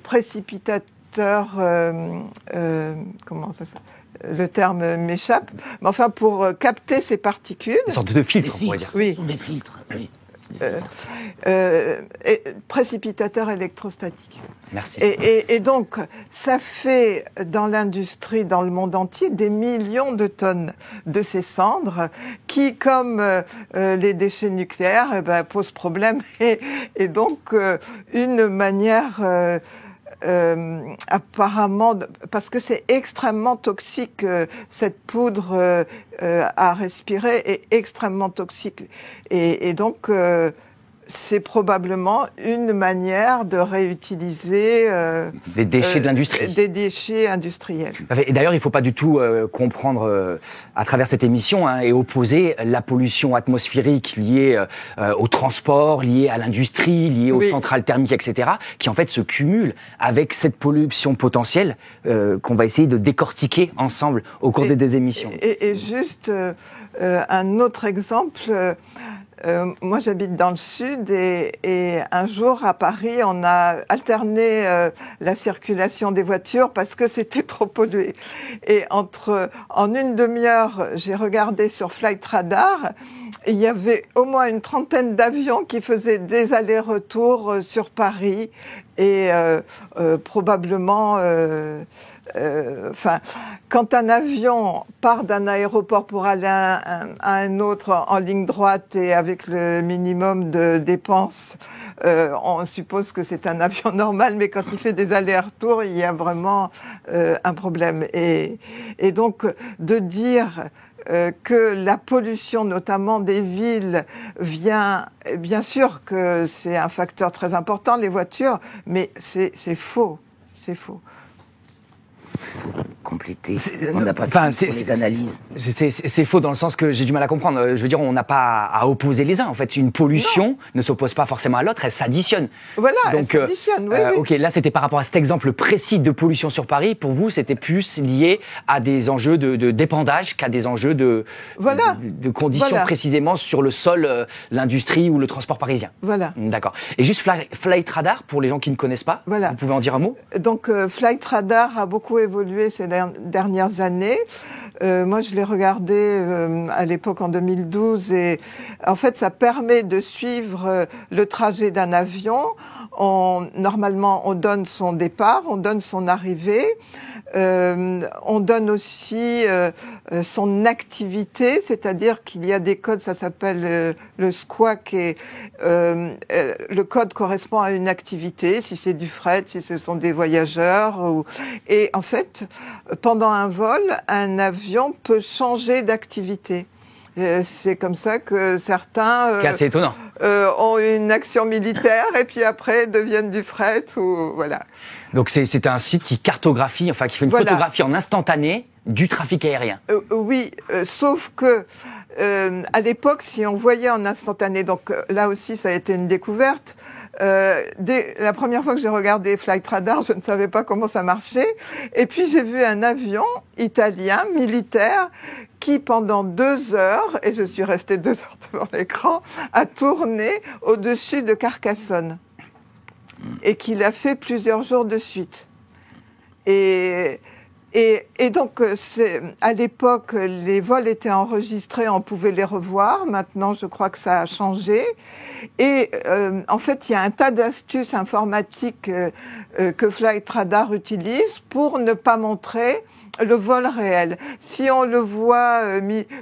précipitateurs, comment ça s'appelle ? Le terme m'échappe, mais enfin pour capter ces particules. Une sorte de filtre, on pourrait dire. Oui. Ce sont des filtres, oui. Précipitateur électrostatique. Merci. Et donc, ça fait dans l'industrie, dans le monde entier, des millions de tonnes de ces cendres qui, comme les déchets nucléaires, posent problème. Et donc, une manière... apparemment, parce que c'est extrêmement toxique, cette poudre à respirer est extrêmement toxique. Et donc, c'est probablement une manière de réutiliser des déchets de l'industrie. Des déchets industriels. Et d'ailleurs, il ne faut pas du tout comprendre à travers cette émission et opposer la pollution atmosphérique liée au transport, liée à l'industrie, liée aux centrales thermiques, etc., qui en fait se cumulent avec cette pollution potentielle qu'on va essayer de décortiquer ensemble au cours des 2 émissions. Et juste un autre exemple... moi, j'habite dans le sud et un jour à Paris, on a alterné la circulation des voitures parce que c'était trop pollué. Et en une demi-heure, j'ai regardé sur Flight Radar, il y avait au moins une trentaine d'avions qui faisaient des allers-retours sur Paris et probablement quand un avion part d'un aéroport pour aller à un autre en ligne droite et avec le minimum de dépenses, on suppose que c'est un avion normal, mais quand il fait des allers-retours, il y a vraiment un problème. Et donc, de dire que la pollution, notamment des villes, vient, bien sûr que c'est un facteur très important, les voitures, mais c'est faux. C'est faux. Compléter. On n'a pas fini pour les analyses. C'est faux dans le sens que j'ai du mal à comprendre. Je veux dire, on n'a pas à opposer les uns. En fait, une pollution ne s'oppose pas forcément à l'autre, elle s'additionne. Voilà, donc, elle s'additionne, oui. Ok, là, c'était par rapport à cet exemple précis de pollution sur Paris. Pour vous, c'était plus lié à des enjeux de d'épandage qu'à des enjeux de conditions précisément sur le sol, l'industrie ou le transport parisien. Voilà. D'accord. Et juste Flight Radar, pour les gens qui ne connaissent pas, vous pouvez en dire un mot ? Donc, Flight Radar a beaucoup évolué ces dernières années. Moi, je l'ai regardé à l'époque en 2012 et en fait, ça permet de suivre le trajet d'un avion. Normalement, on donne son départ, on donne son arrivée, on donne aussi son activité, c'est-à-dire qu'il y a des codes, ça s'appelle le squawk, et le code correspond à une activité, si c'est du fret, si ce sont des voyageurs. Et en fait, pendant un vol, un avion peut changer d'activité. C'est comme ça que certains c'est assez étonnant. Ont une action militaire et puis après deviennent du fret ou voilà. Donc c'est un site qui cartographie, enfin qui fait une photographie en instantané du trafic aérien. Oui, sauf que à l'époque, si on voyait en instantané, donc là aussi ça a été une découverte. La première fois que j'ai regardé Flight Radar, je ne savais pas comment ça marchait. Et puis j'ai vu un avion italien, militaire, qui pendant 2 heures, et je suis restée 2 heures devant l'écran, a tourné au-dessus de Carcassonne. Et qu'il a fait plusieurs jours de suite. Et donc, à l'époque, les vols étaient enregistrés, on pouvait les revoir. Maintenant, je crois que ça a changé. Et en fait, il y a un tas d'astuces informatiques que Flight Radar utilise pour ne pas montrer le vol réel. Si on le voit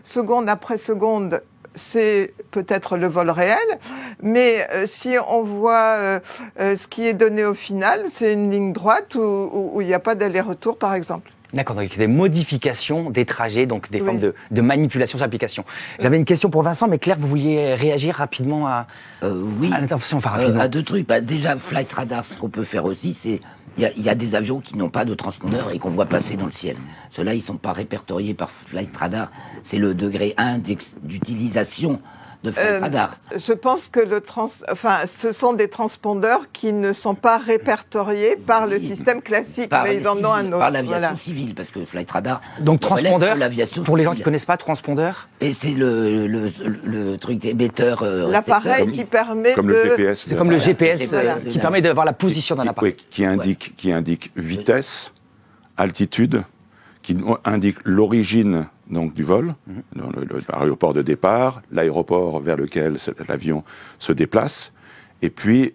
seconde après seconde, c'est peut-être le vol réel, mais si on voit ce qui est donné au final, c'est une ligne droite où il n'y a pas d'aller-retour, par exemple. D'accord, donc il y a des modifications des trajets, donc des formes de manipulation sur l'application. J'avais une question pour Vincent, mais Claire, vous vouliez réagir rapidement à l'intervention, enfin rapidement. À 2 trucs. Déjà, Flight Radar, ce qu'on peut faire aussi, c'est il y a des avions qui n'ont pas de transpondeur et qu'on voit passer dans le ciel. Ceux-là, ils sont pas répertoriés par Flight Radar. C'est le degré 1 d'utilisation de Flight Radar. Je pense que ce sont des transpondeurs qui ne sont pas répertoriés par le système classique, mais ils en ont un autre. Par l'aviation civile, parce que Flight Radar. Donc transpondeur, pour les gens qui connaissent pas, transpondeur. Et c'est le truc émetteur. L'appareil qui permet comme le GPS. C'est comme le GPS qui permet de voir la position d'un appareil. Oui, qui indique vitesse, altitude, qui indique l'origine donc du vol, l'aéroport de départ, l'aéroport vers lequel l'avion se déplace, et puis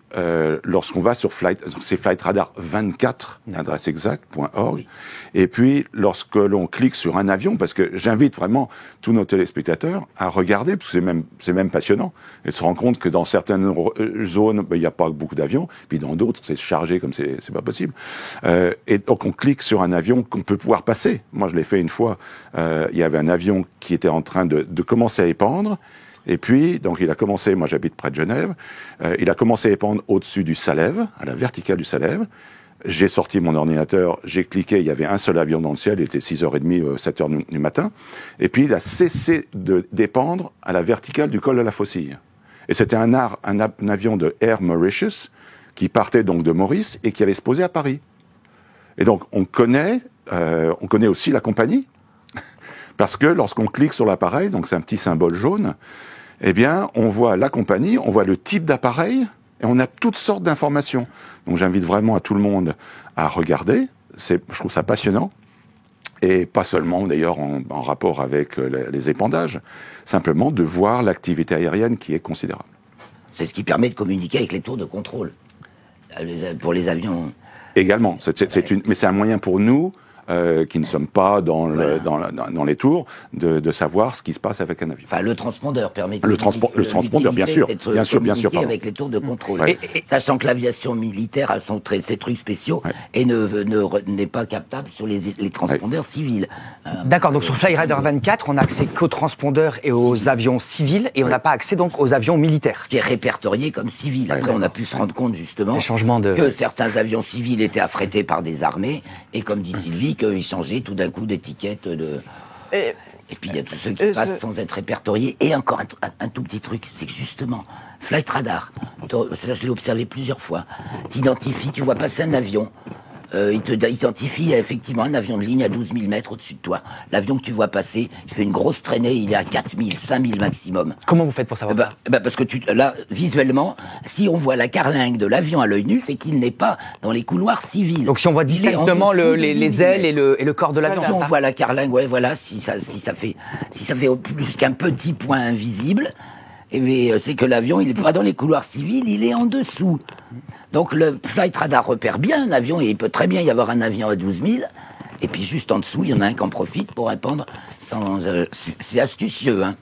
lorsqu'on va sur c'est Flight Radar 24, adresse exacte.org, et puis lorsque l'on clique sur un avion, parce que j'invite vraiment tous nos téléspectateurs à regarder, parce que c'est même passionnant, et de se rendre compte que dans certaines zones, il n'y a pas beaucoup d'avions, puis dans d'autres, c'est chargé comme c'est pas possible. Et donc on clique sur un avion qu'on peut pouvoir passer. Moi, je l'ai fait une fois, il y avait un avion qui était en train de commencer à épandre, et puis, donc, il a commencé, moi j'habite près de Genève, il a commencé à épandre au-dessus du Salève, à la verticale du Salève. J'ai sorti mon ordinateur, j'ai cliqué, il y avait un seul avion dans le ciel, il était 6h30, 7h du matin. Et puis, il a cessé d'épandre à la verticale du col de la Faucille. Et c'était un avion de Air Mauritius qui partait donc de Maurice et qui allait se poser à Paris. Et donc, on connaît aussi la compagnie. Parce que lorsqu'on clique sur l'appareil, donc c'est un petit symbole jaune, eh bien, on voit la compagnie, on voit le type d'appareil, et on a toutes sortes d'informations. Donc j'invite vraiment à tout le monde à regarder, je trouve ça passionnant, et pas seulement d'ailleurs en rapport avec les épandages, simplement de voir l'activité aérienne qui est considérable. C'est ce qui permet de communiquer avec les tours de contrôle, pour les avions. Également, mais c'est un moyen pour nous, qui ne sommes pas dans les tours, de savoir ce qui se passe avec un avion. Enfin, le transpondeur permet de le transpondeur, bien sûr, pardon. avec les tours de contrôle. Ouais. Sachant que l'aviation militaire a ses trucs spéciaux et n'est pas captable sur les transpondeurs civils. D'accord, donc sur Flyrider 24, on n'a accès qu'aux transpondeurs et aux avions civils, et on n'a pas accès donc aux avions militaires. Qui est répertorié comme civil. Après, on a pu se rendre compte justement que certains avions civils étaient affrétés par des armées, et comme dit Sylvie, qu'ils changeaient tout d'un coup d'étiquette de... Et puis il y a tous ceux qui passent sans être répertoriés. Et encore un tout petit truc, c'est que justement, Flight Radar, ça je l'ai observé plusieurs fois, tu vois passer un avion, il te identifie effectivement un avion de ligne à 12 000 mètres au-dessus de toi. L'avion que tu vois passer, il fait une grosse traînée, il est à 4 000, 5 000 maximum. Comment vous faites pour savoir ça ? Parce que là, visuellement, si on voit la carlingue de l'avion à l'œil nu, c'est qu'il n'est pas dans les couloirs civils. Donc si on voit distinctement les ailes et le corps de l'avion, si on voit la carlingue, si ça fait plus qu'un petit point invisible, c'est que l'avion, il n'est pas dans les couloirs civils, il est en dessous. Donc le Flight Radar repère bien un avion, et il peut très bien y avoir un avion à 12 000, et puis juste en dessous, il y en a un qui en profite pour répondre. C'est astucieux, hein.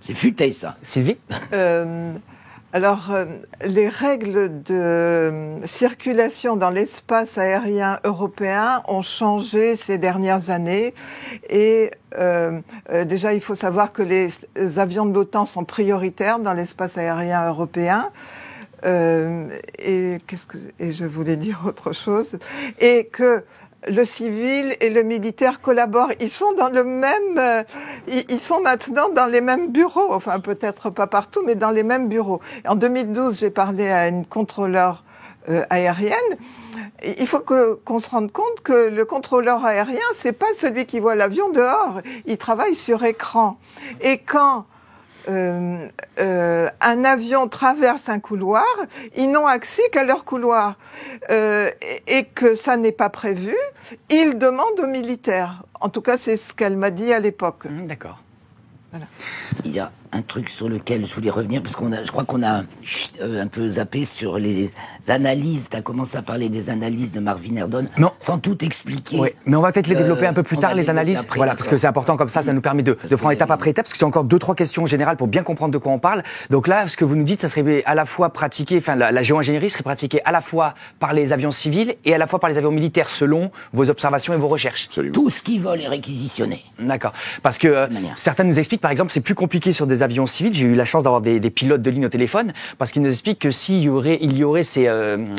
C'est futé, ça. Sylvie ? Les règles de circulation dans l'espace aérien européen ont changé ces dernières années, et déjà il faut savoir que les avions de l'OTAN sont prioritaires dans l'espace aérien européen. Et je voulais dire autre chose, et que le civil et le militaire collaborent. Ils sont ils sont maintenant dans les mêmes bureaux. Enfin, peut-être pas partout, mais dans les mêmes bureaux. En 2012, j'ai parlé à une contrôleur aérienne. Il faut qu'on se rende compte que le contrôleur aérien, c'est pas celui qui voit l'avion dehors. Il travaille sur écran. Et quand un avion traverse un couloir, ils n'ont accès qu'à leur couloir, et que ça n'est pas prévu, ils demandent aux militaires. En tout cas, c'est ce qu'elle m'a dit à l'époque. D'accord. Voilà. Il y a un truc sur lequel je voulais revenir, parce je crois qu'on a un peu zappé sur les analyses. Tu as commencé à parler des analyses de Marvin Erdon, sans tout expliquer. Oui, mais on va peut-être les développer un peu plus tard, les analyses. Voilà, parce que c'est important comme ça nous permet de prendre étape après étape, parce que j'ai encore 2-3 questions générales pour bien comprendre de quoi on parle. Donc là, ce que vous nous dites, ça serait à la fois pratiqué, la géo-ingénierie serait pratiquée à la fois par les avions civils et à la fois par les avions militaires, selon vos observations et vos recherches. Absolument. Tout ce qui vole est réquisitionné. D'accord. Parce que certains nous expliquent, par exemple, c'est plus compliqué sur des avions civils. J'ai eu la chance d'avoir des pilotes de ligne au téléphone, parce qu'ils nous expliquent que s'il y aurait ces,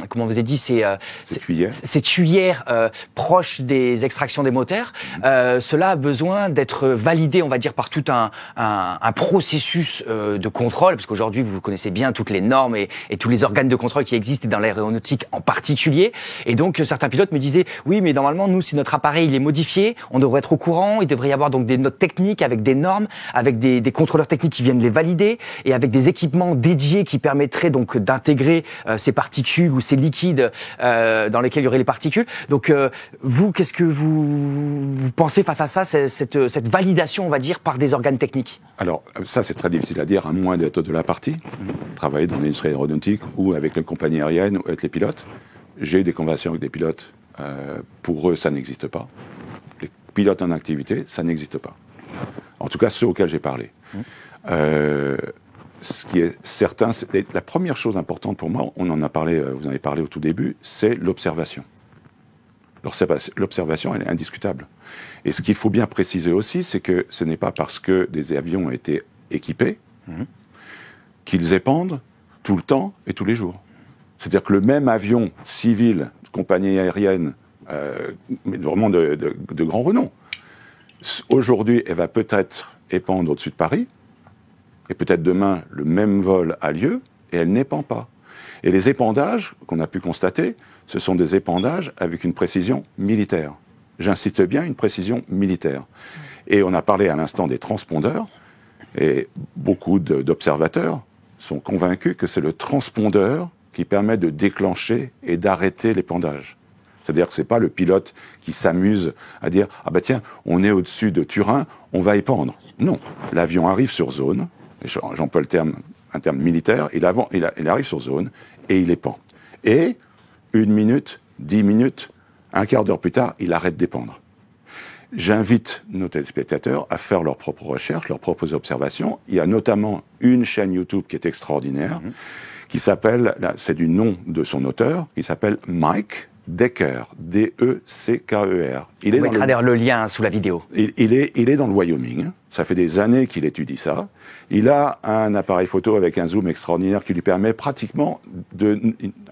comment vous avez dit, ces tuyères proches des extractions des moteurs, cela a besoin d'être validé, on va dire, par tout un processus de contrôle, parce qu'aujourd'hui, vous connaissez bien toutes les normes et tous les organes de contrôle qui existent, et dans l'aéronautique en particulier. Et donc, certains pilotes me disaient, oui, mais normalement, nous, si notre appareil il est modifié, on devrait être au courant, il devrait y avoir donc des notes techniques avec des normes, avec des contrôleurs techniques qui viennent les valider, et avec des équipements dédiés qui permettraient donc d'intégrer ces particules ou ces liquides dans lesquels il y aurait les particules. Donc vous, qu'est-ce que vous pensez face à ça, cette validation, on va dire, par des organes techniques? Alors ça, c'est très difficile à dire, à moins d'être de la partie, travailler dans l'industrie aéronautique ou avec les compagnies aériennes ou avec les pilotes. J'ai eu des conversations avec des pilotes, pour eux, ça n'existe pas. Les pilotes en activité, ça n'existe pas. En tout cas, ceux auxquels j'ai parlé. Ce qui est certain, la première chose importante pour moi, on en a parlé, vous en avez parlé au tout début, c'est l'observation. L'observation, elle est indiscutable. Et ce qu'il faut bien préciser aussi, c'est que ce n'est pas parce que des avions ont été équipés qu'ils épandent tout le temps et tous les jours. C'est-à-dire que le même avion civil, de compagnie aérienne, mais vraiment de grand renom, aujourd'hui, elle va peut-être épandre au-dessus de Paris, et peut-être demain, le même vol a lieu, et elle n'épand pas. Et les épandages qu'on a pu constater, ce sont des épandages avec une précision militaire. J'insiste bien, une précision militaire. Et on a parlé à l'instant des transpondeurs, et beaucoup d'observateurs sont convaincus que c'est le transpondeur qui permet de déclencher et d'arrêter l'épandage. C'est-à-dire que c'est pas le pilote qui s'amuse à dire « Ah bah tiens, on est au-dessus de Turin, on va épandre ». Non, l'avion arrive sur zone, j'emploie un terme militaire, il arrive sur zone et il épand. Et 1 minute, 10 minutes, un quart d'heure plus tard, il arrête d'épandre. J'invite nos téléspectateurs à faire leurs propres recherches, leurs propres observations. Il y a notamment une chaîne YouTube qui est extraordinaire, qui s'appelle, c'est du nom de son auteur, qui s'appelle Mike Decker, D-E-C-K-E-R. On mettra d'ailleurs le lien sous la vidéo. Il est dans le Wyoming. Ça fait des années qu'il étudie ça. Il a un appareil photo avec un zoom extraordinaire qui lui permet pratiquement,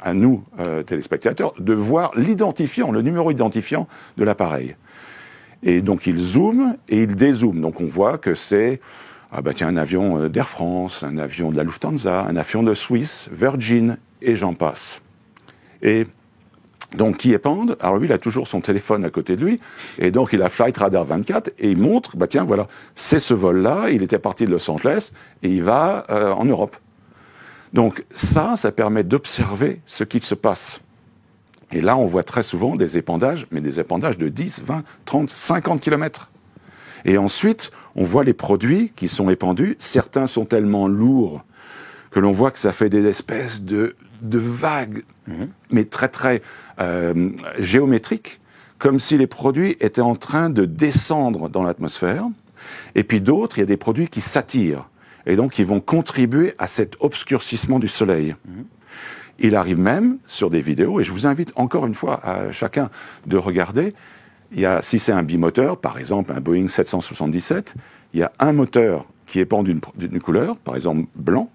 à nous, téléspectateurs, de voir l'identifiant, le numéro identifiant de l'appareil. Et donc il zoome et il dézoome. Donc on voit que c'est un avion d'Air France, un avion de la Lufthansa, un avion de Swiss, Virgin, et j'en passe. Et donc qui épande? Alors lui, il a toujours son téléphone à côté de lui, et donc il a Flight Radar 24, et il montre, voilà, c'est ce vol-là, il était parti de Los Angeles, et il va en Europe. Donc ça permet d'observer ce qui se passe. Et là, on voit très souvent des épandages, mais des épandages de 10, 20, 30, 50 kilomètres. Et ensuite, on voit les produits qui sont épandus. Certains sont tellement lourds que l'on voit que ça fait des espèces de vagues, mais très, très géométriques, comme si les produits étaient en train de descendre dans l'atmosphère. Et puis d'autres, il y a des produits qui s'attirent, et donc qui vont contribuer à cet obscurcissement du soleil. Il arrive même sur des vidéos, et je vous invite encore une fois à chacun de regarder, si c'est un bimoteur, par exemple un Boeing 777, il y a un moteur qui épand d'une couleur, par exemple blanc,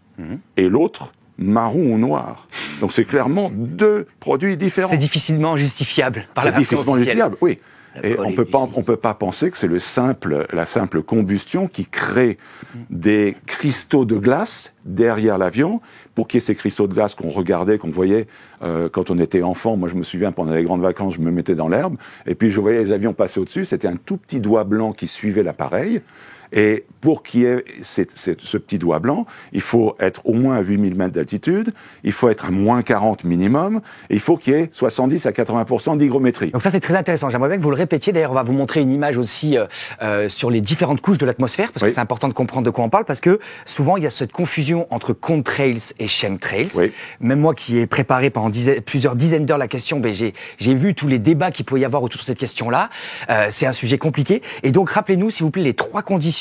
et l'autre marron ou noir. Donc c'est clairement deux produits différents. C'est difficilement justifiable par la version officielle. C'est difficilement justifiable, oui. Et on peut pas penser que c'est la simple combustion qui crée des cristaux de glace derrière l'avion. Pour qu'il y ait ces cristaux de glace qu'on regardait, qu'on voyait quand on était enfant. Moi, je me souviens, pendant les grandes vacances, je me mettais dans l'herbe, et puis je voyais les avions passer au-dessus. C'était un tout petit doigt blanc qui suivait l'appareil. Et pour qu'il y ait ce petit doigt blanc, il faut être au moins à 8000 mètres d'altitude, il faut être à moins 40 minimum, et il faut qu'il y ait 70 à 80% d'hygrométrie. Donc ça, c'est très intéressant. J'aimerais bien que vous le répétiez. D'ailleurs, on va vous montrer une image aussi sur les différentes couches de l'atmosphère, parce que c'est important de comprendre de quoi on parle, parce que souvent, il y a cette confusion entre contrails et chemtrails. Même moi qui ai préparé pendant plusieurs dizaines d'heures la question, j'ai vu tous les débats qu'il peut y avoir autour de cette question-là. C'est un sujet compliqué. Et donc, rappelez-nous, s'il vous plaît, les trois conditions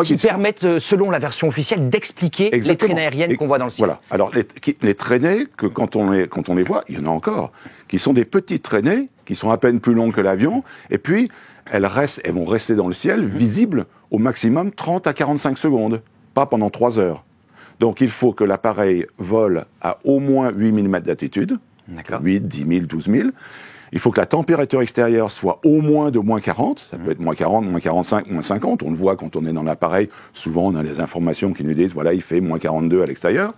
qui permettent, selon la version officielle, d'expliquer les traînées aériennes qu'on voit dans le ciel. Voilà. Alors, les traînées, que quand on les voit, il y en a encore, qui sont des petites traînées, qui sont à peine plus longues que l'avion, et puis elles vont rester dans le ciel, visibles au maximum 30 à 45 secondes, pas pendant 3 heures. Donc, il faut que l'appareil vole à au moins 8000 mètres d'altitude, 8, 10 000, 12 000. Il faut que la température extérieure soit au moins de moins 40, ça peut être moins 40, moins 45, moins 50, on le voit quand on est dans l'appareil, souvent on a les informations qui nous disent, voilà, il fait moins 42 à l'extérieur.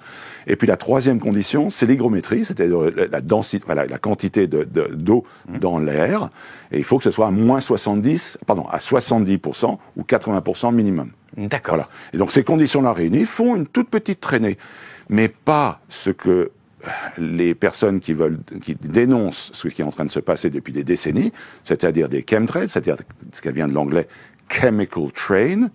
Et puis la troisième condition, c'est l'hygrométrie, c'est-à-dire la densité, la quantité d'eau dans l'air, et il faut que ce soit à moins 70% ou 80% minimum. D'accord. Voilà. Et donc ces conditions-là réunies font une toute petite traînée, mais pas ce que les personnes qui dénoncent ce qui est en train de se passer depuis des décennies, c'est-à-dire des chemtrails, c'est-à-dire ce qui vient de l'anglais chemical trail,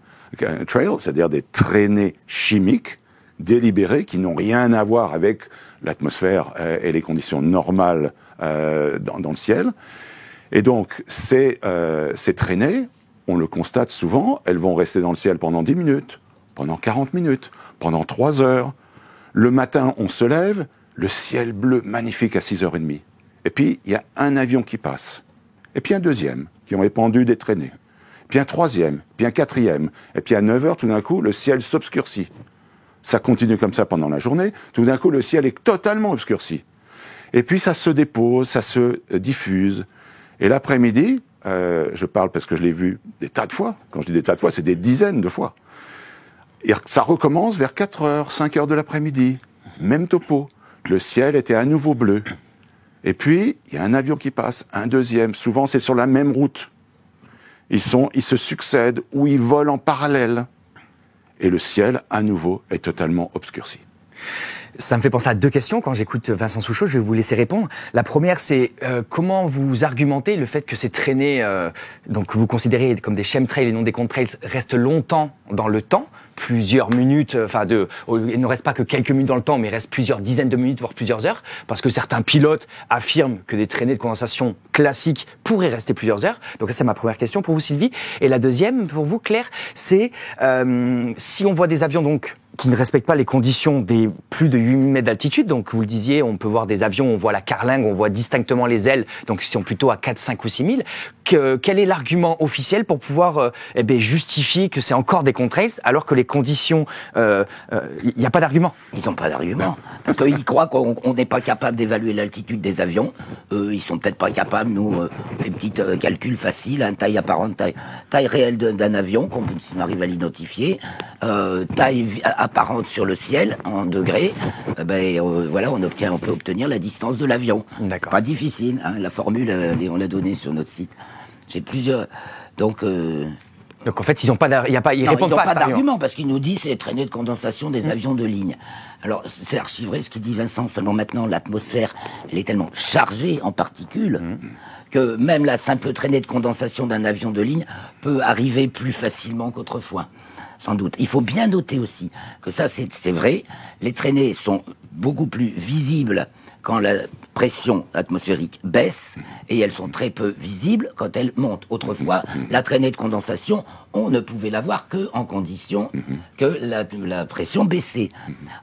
c'est-à-dire des traînées chimiques délibérées qui n'ont rien à voir avec l'atmosphère et les conditions normales dans le ciel. Et donc ces traînées, on le constate souvent, elles vont rester dans le ciel pendant 10 minutes, pendant 40 minutes, pendant 3 heures. Le matin, on se lève, le ciel bleu magnifique à 6h30. Et puis, il y a un avion qui passe. Et puis un deuxième, qui ont épandu des traînées. Puis un troisième, puis un quatrième. Et puis à 9h, tout d'un coup, le ciel s'obscurcit. Ça continue comme ça pendant la journée. Tout d'un coup, le ciel est totalement obscurci. Et puis ça se dépose, ça se diffuse. Et l'après-midi, je parle parce que je l'ai vu des tas de fois. Quand je dis des tas de fois, c'est des dizaines de fois. Et ça recommence vers 4h, 5h de l'après-midi. Même topo. Le ciel était à nouveau bleu. Et puis, il y a un avion qui passe, un deuxième. Souvent, c'est sur la même route. Ils se succèdent ou ils volent en parallèle. Et le ciel, à nouveau, est totalement obscurci. Ça me fait penser à 2 questions quand j'écoute Vincent Souchot, je vais vous laisser répondre. La première, c'est comment vous argumentez le fait que ces traînées, donc que vous considérez comme des chemtrails et non des contrails, restent longtemps dans le temps, plusieurs minutes, il ne reste pas que quelques minutes dans le temps, mais il reste plusieurs dizaines de minutes, voire plusieurs heures, parce que certains pilotes affirment que des traînées de condensation classiques pourraient rester plusieurs heures. Donc ça, c'est ma première question pour vous, Sylvie. Et la deuxième, pour vous, Claire, c'est si on voit des avions donc qui ne respectent pas les conditions des plus de 8000 mètres d'altitude. Donc, vous le disiez, on peut voir des avions, on voit la carlingue, on voit distinctement les ailes, donc ils sont plutôt à 4, 5 ou 6 000. Quel est l'argument officiel pour pouvoir justifier que c'est encore des contraintes, alors que les conditions, il n'y a pas d'argument? Ils n'ont pas d'argument. Parce qu'ils croient qu'on n'est pas capable d'évaluer l'altitude des avions. Ils sont peut-être pas capables, nous, on fait un petit calcul facile, hein, taille apparente, taille réelle d'un avion, si on arrive à l'identifier, taille apparente sur le ciel en degrés, voilà, on peut obtenir la distance de l'avion. D'accord. Pas difficile, hein, la formule, on l'a donnée sur notre site. J'ai plusieurs, donc en fait, ils répondent pas à cet d'argument parce qu'ils nous disent c'est les traînées de condensation des avions de ligne. Alors c'est archivé ce qu'il dit Vincent, seulement maintenant l'atmosphère elle est tellement chargée en particules que même la simple traînée de condensation d'un avion de ligne peut arriver plus facilement qu'autrefois. Sans doute. Il faut bien noter aussi que ça, c'est vrai, les traînées sont beaucoup plus visibles quand la pression atmosphérique baisse et elles sont très peu visibles quand elles montent. Autrefois, la traînée de condensation, on ne pouvait la voir que en condition que la pression baissait.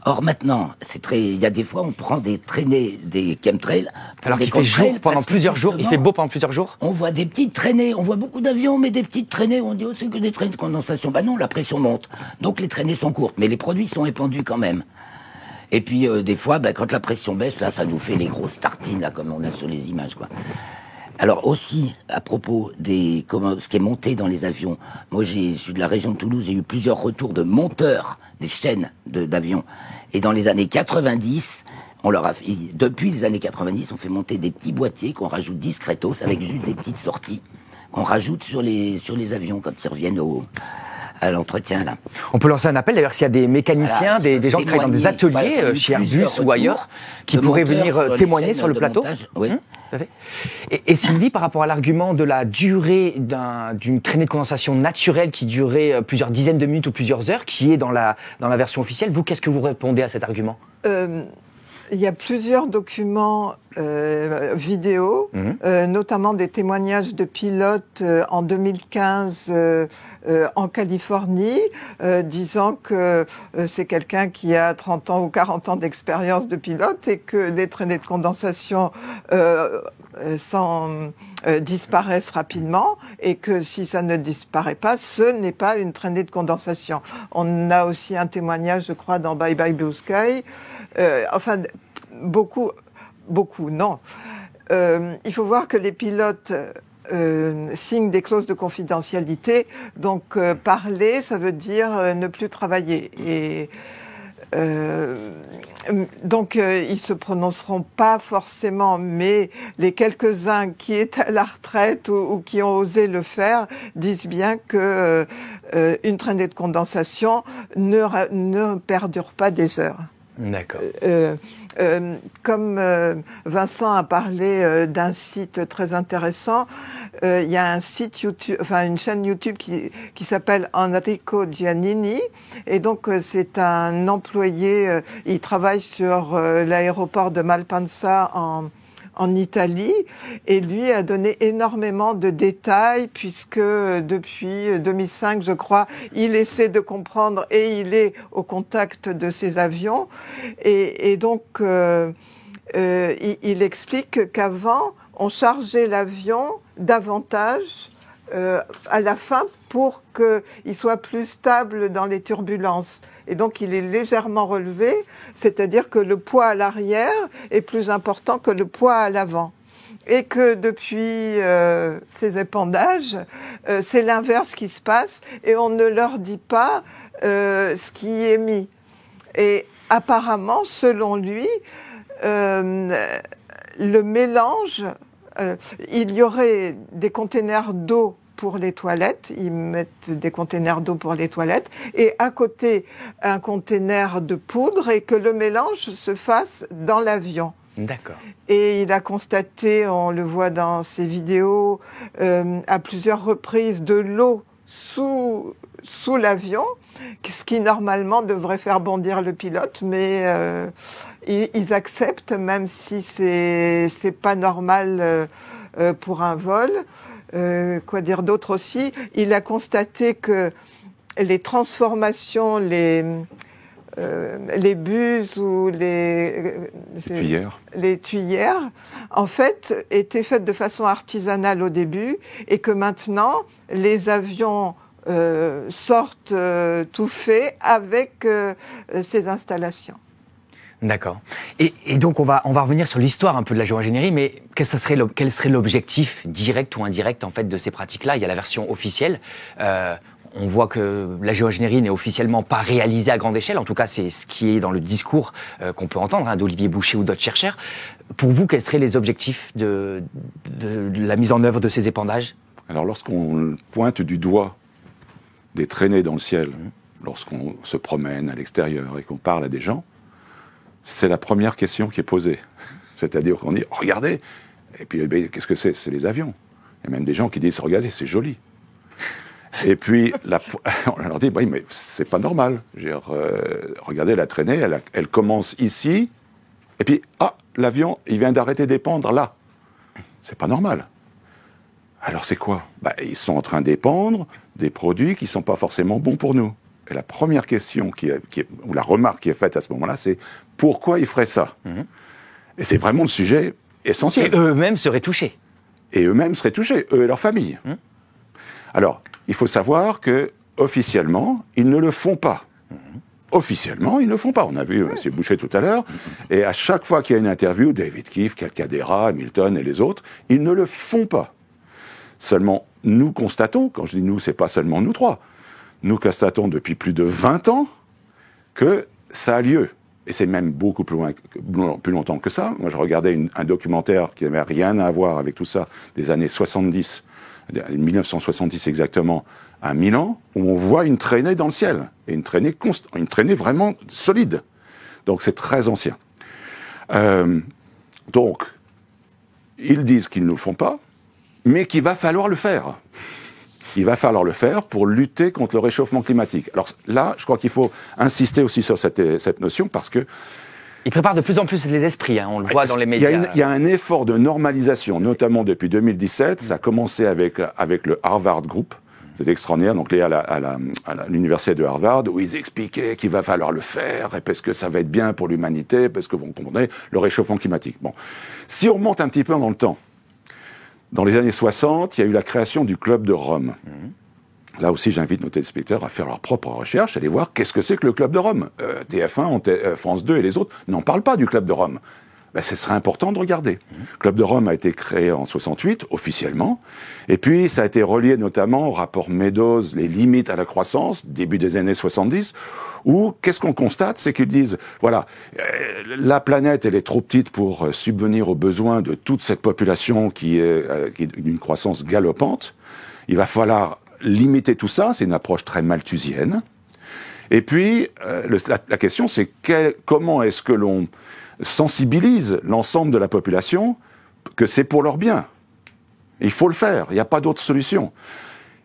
Or maintenant, il y a des fois, on prend des traînées, des chemtrails. Alors qu'il fait jour pendant plusieurs jours, il fait beau pendant plusieurs jours. On voit des petites traînées, on voit beaucoup d'avions, mais des petites traînées, on dit, c'est que des traînées de condensation. Non, la pression monte. Donc les traînées sont courtes, mais les produits sont épandus quand même. Et puis, des fois, quand la pression baisse, là, ça nous fait les grosses tartines, là, comme on a sur les images, quoi. Alors aussi, à propos ce qui est monté dans les avions, moi je suis de la région de Toulouse, j'ai eu plusieurs retours de monteurs des chaînes d'avions. Et dans les années 90, depuis les années 90, on fait monter des petits boîtiers qu'on rajoute discretos avec juste des petites sorties qu'on rajoute sur les avions quand ils reviennent à l'entretien, là. On peut lancer un appel, d'ailleurs, s'il y a des mécaniciens, des gens qui travaillent dans des ateliers, chez Airbus ou ailleurs, qui pourraient venir témoigner sur le plateau. Oui. Tout à fait. Et Sylvie, par rapport à l'argument de la durée d'une traînée de condensation naturelle qui durait plusieurs dizaines de minutes ou plusieurs heures, qui est dans la version officielle, vous, qu'est-ce que vous répondez à cet argument? Il y a plusieurs documents vidéo, notamment des témoignages de pilotes en 2015 en Californie, disant que c'est quelqu'un qui a 30 ans ou 40 ans d'expérience de pilote et que les traînées de condensation disparaissent rapidement et que si ça ne disparaît pas, ce n'est pas une traînée de condensation. On a aussi un témoignage, je crois, dans Bye Bye Blue Sky. Beaucoup, non. Il faut voir que les pilotes signent des clauses de confidentialité. Donc, parler, ça veut dire ne plus travailler. Et donc, ils se prononceront pas forcément, mais les quelques-uns qui étaient à la retraite ou qui ont osé le faire disent bien que une traînée de condensation ne perdure pas des heures. D'accord. Comme Vincent a parlé d'un site très intéressant, il y a un site YouTube, une chaîne YouTube qui s'appelle Enrico Giannini, et donc c'est un employé, il travaille sur l'aéroport de Malpensa en Italie, et lui a donné énormément de détails puisque depuis 2005, je crois, il essaie de comprendre et il est au contact de ces avions. Et donc, il explique qu'avant, on chargeait l'avion davantage à la fin pour qu'il soit plus stable dans les turbulences. Et donc, il est légèrement relevé, c'est-à-dire que le poids à l'arrière est plus important que le poids à l'avant. Et que depuis ces épandages, c'est l'inverse qui se passe et on ne leur dit pas ce qui est mis. Et apparemment, selon lui, le mélange, il y aurait des containers d'eau pour les toilettes, ils mettent des containers d'eau pour les toilettes, et à côté un container de poudre, et que le mélange se fasse dans l'avion. D'accord. Et il a constaté, on le voit dans ses vidéos, à plusieurs reprises, de l'eau sous sous l'avion, ce qui normalement devrait faire bondir le pilote, mais ils acceptent, même si c'est pas normal pour un vol. Quoi dire d'autre aussi? Il a constaté que les transformations, les buses ou les tuyères, en fait, étaient faites de façon artisanale au début, et que maintenant, les avions sortent tout faits avec ces installations. D'accord. Et donc, on va revenir sur l'histoire un peu de la géo-ingénierie, mais quel serait l'objectif direct ou indirect, en fait, de ces pratiques-là? Il y a la version officielle. On voit que la géo-ingénierie n'est officiellement pas réalisée à grande échelle. En tout cas, c'est ce qui est dans le discours qu'on peut entendre d'Olivier Boucher ou d'autres chercheurs. Pour vous, quels seraient les objectifs de la mise en œuvre de ces épandages? Alors, lorsqu'on pointe du doigt des traînées dans le ciel, lorsqu'on se promène à l'extérieur et qu'on parle à des gens, c'est la première question qui est posée. C'est-à-dire qu'on dit « Regardez !» Et puis, qu'est-ce que c'est? C'est les avions. Il y a même des gens qui disent « Regardez, c'est joli !» Et puis, on leur dit « Oui, mais c'est pas normal. Regardez la traînée, elle commence ici, et puis, l'avion, il vient d'arrêter d'épandre là. C'est pas normal. » Alors c'est quoi? Ils sont en train d'épandre des produits qui sont pas forcément bons pour nous. Et la première question ou la remarque qui est faite à ce moment-là, c'est pourquoi ils feraient ça? Et c'est vraiment le sujet essentiel. Et eux-mêmes seraient touchés. Et eux-mêmes seraient touchés, eux et leur famille. Alors, il faut savoir que officiellement, ils ne le font pas. Officiellement, ils ne le font pas. On a vu M. Boucher tout à l'heure, et à chaque fois qu'il y a une interview, David Keefe, Calcaterra, Hamilton et les autres, ils ne le font pas. Seulement, nous constatons, quand je dis nous, c'est pas seulement nous trois, nous constatons depuis plus de 20 ans que ça a lieu. Et c'est même beaucoup plus longtemps que ça. Moi, je regardais un documentaire qui n'avait rien à voir avec tout ça, des années 70, 1970 exactement, à Milan, où on voit une traînée dans le ciel. Et une traînée vraiment solide. Donc, c'est très ancien. Donc, ils disent qu'ils ne le font pas, mais qu'il va falloir le faire. Il va falloir le faire pour lutter contre le réchauffement climatique. Alors là, je crois qu'il faut insister aussi sur cette notion, parce que... Il prépare de plus en plus les esprits, on le voit dans les médias. Il y a un effort de normalisation, notamment depuis 2017. Ça a commencé avec le Harvard Group. C'est extraordinaire, donc lié à l'université de Harvard, où ils expliquaient qu'il va falloir le faire, et parce que ça va être bien pour l'humanité, parce que vous comprenez, le réchauffement climatique. Bon. Si on remonte un petit peu dans le temps, dans les années 60, il y a eu la création du Club de Rome. Là aussi, j'invite nos téléspectateurs à faire leur propre recherche, aller voir qu'est-ce que c'est que le Club de Rome. TF1, France 2 et les autres n'en parlent pas du Club de Rome. Ce serait important de regarder. Le Club de Rome a été créé en 68, officiellement, et puis ça a été relié notamment au rapport Meadows, les limites à la croissance, début des années 70, où qu'est-ce qu'on constate? C'est qu'ils disent, voilà, la planète, elle est trop petite pour subvenir aux besoins de toute cette population qui est d'une croissance galopante. Il va falloir limiter tout ça, c'est une approche très malthusienne. Et puis, la question, c'est comment est-ce que l'on sensibilise l'ensemble de la population que c'est pour leur bien? Il faut le faire, il n'y a pas d'autre solution.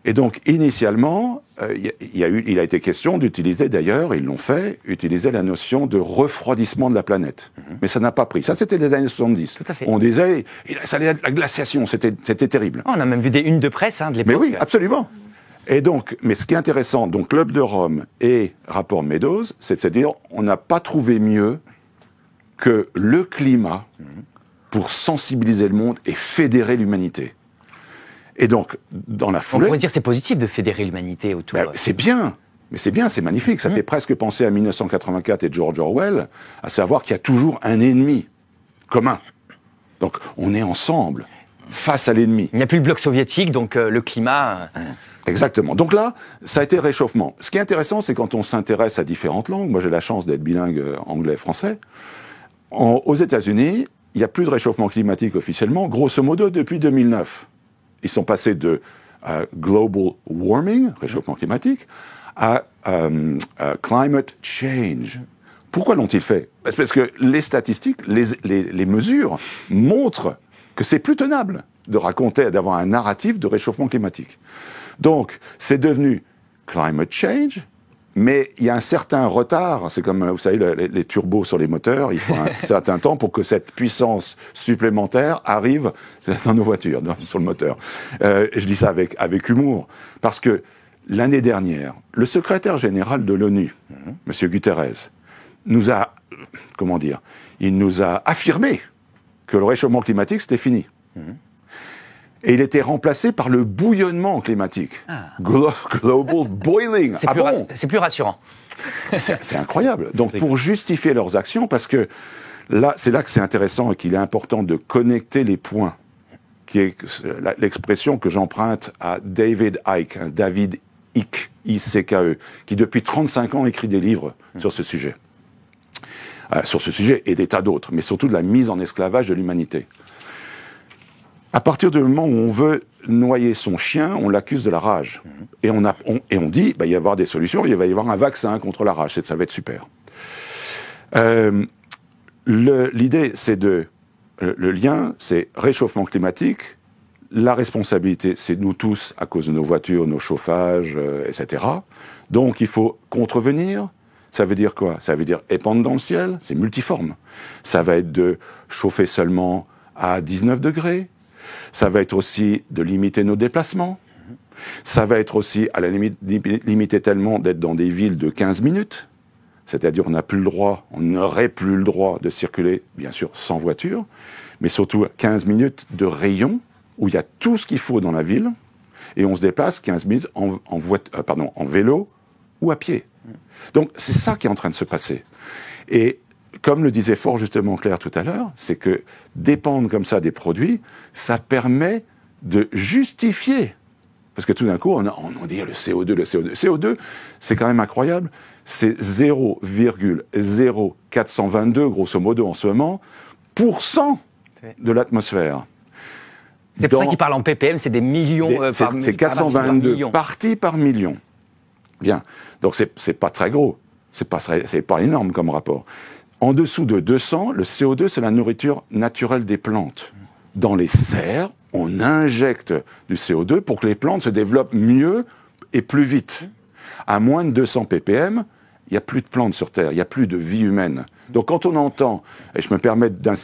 Et donc, initialement, il a été question d'utiliser, d'ailleurs, ils l'ont fait, utiliser la notion de refroidissement de la planète. Mais ça n'a pas pris. Ça, c'était les années 70. Tout à fait. On disait, ça allait être la glaciation, c'était terrible. On a même vu des unes de presse de l'époque. Mais oui, absolument. Et donc, mais ce qui est intéressant, donc Club de Rome et rapport Meadows, c'est de se dire, on n'a pas trouvé mieux que le climat pour sensibiliser le monde et fédérer l'humanité. Et donc, dans la foulée... On pourrait dire que c'est positif de fédérer l'humanité autour... c'est bien, mais c'est bien, c'est magnifique. Ça fait presque penser à 1984 et George Orwell, à savoir qu'il y a toujours un ennemi commun. Donc, on est ensemble, face à l'ennemi. Il n'y a plus le bloc soviétique, donc le climat... Exactement. Donc là, ça a été réchauffement. Ce qui est intéressant, c'est quand on s'intéresse à différentes langues. Moi, j'ai la chance d'être bilingue anglais-français. Aux États-Unis, il n'y a plus de réchauffement climatique officiellement, grosso modo, depuis 2009. Ils sont passés de global warming, réchauffement climatique, à climate change. Pourquoi l'ont-ils fait? Parce que les statistiques, les mesures montrent que c'est plus tenable de raconter, d'avoir un narratif de réchauffement climatique. Donc, c'est devenu climate change, mais il y a un certain retard. C'est comme, vous savez, les turbos sur les moteurs. Il faut un certain temps pour que cette puissance supplémentaire arrive dans nos voitures, sur le moteur. Je dis ça avec humour, parce que l'année dernière, le secrétaire général de l'ONU, M. Guterres, nous a, il nous a affirmé que le réchauffement climatique, c'était fini. Et il était remplacé par le bouillonnement climatique. Global boiling. C'est plus rassurant. C'est incroyable. Donc, pour justifier leurs actions, parce que là, c'est là que c'est intéressant et qu'il est important de connecter les points, qui est l'expression que j'emprunte à David Icke, David Icke, I-C-K-E, qui depuis 35 ans écrit des livres sur ce sujet. Sur ce sujet et des tas d'autres, mais surtout de la mise en esclavage de l'humanité. À partir du moment où on veut noyer son chien, on l'accuse de la rage. Et on dit, il va y avoir des solutions, il va y avoir un vaccin contre la rage, ça va être super. L'idée, c'est le lien, c'est réchauffement climatique. La responsabilité, c'est nous tous, à cause de nos voitures, nos chauffages, etc. Donc, il faut contrevenir. Ça veut dire quoi? Ça veut dire épandre dans le ciel, c'est multiforme. Ça va être de chauffer seulement à 19 degrés. Ça va être aussi de limiter nos déplacements. Ça va être aussi, à la limite, limiter tellement d'être dans des villes de 15 minutes. C'est-à-dire, on n'aurait plus le droit de circuler, bien sûr, sans voiture, mais surtout 15 minutes de rayon où il y a tout ce qu'il faut dans la ville, et on se déplace 15 minutes en vélo ou à pied. Donc, c'est ça qui est en train de se passer. Et comme le disait fort justement Claire tout à l'heure, c'est que dépendre comme ça des produits, ça permet de justifier. Parce que tout d'un coup, on dit le CO2, le CO2. CO2, c'est quand même incroyable. C'est 0,0422, grosso modo, en ce moment, % de l'atmosphère. C'est pour ça qu'ils parlent en ppm, c'est des millions c'est 422 parties par million. Bien. Donc, c'est pas très gros. C'est pas énorme comme rapport. En dessous de 200, le CO2, c'est la nourriture naturelle des plantes. Dans les serres, on injecte du CO2 pour que les plantes se développent mieux et plus vite. À moins de 200 ppm, il n'y a plus de plantes sur Terre, il n'y a plus de vie humaine. Donc quand on entend, et je me permets là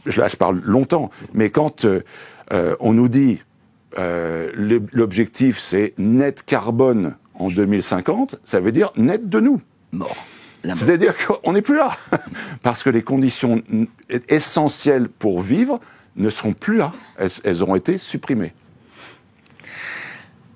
je parle longtemps, mais quand on nous dit l'objectif c'est net carbone en 2050, ça veut dire net de nous. Mort. C'est-à-dire qu'on n'est plus là. Parce que les conditions essentielles pour vivre ne seront plus là. Elles auront été supprimées.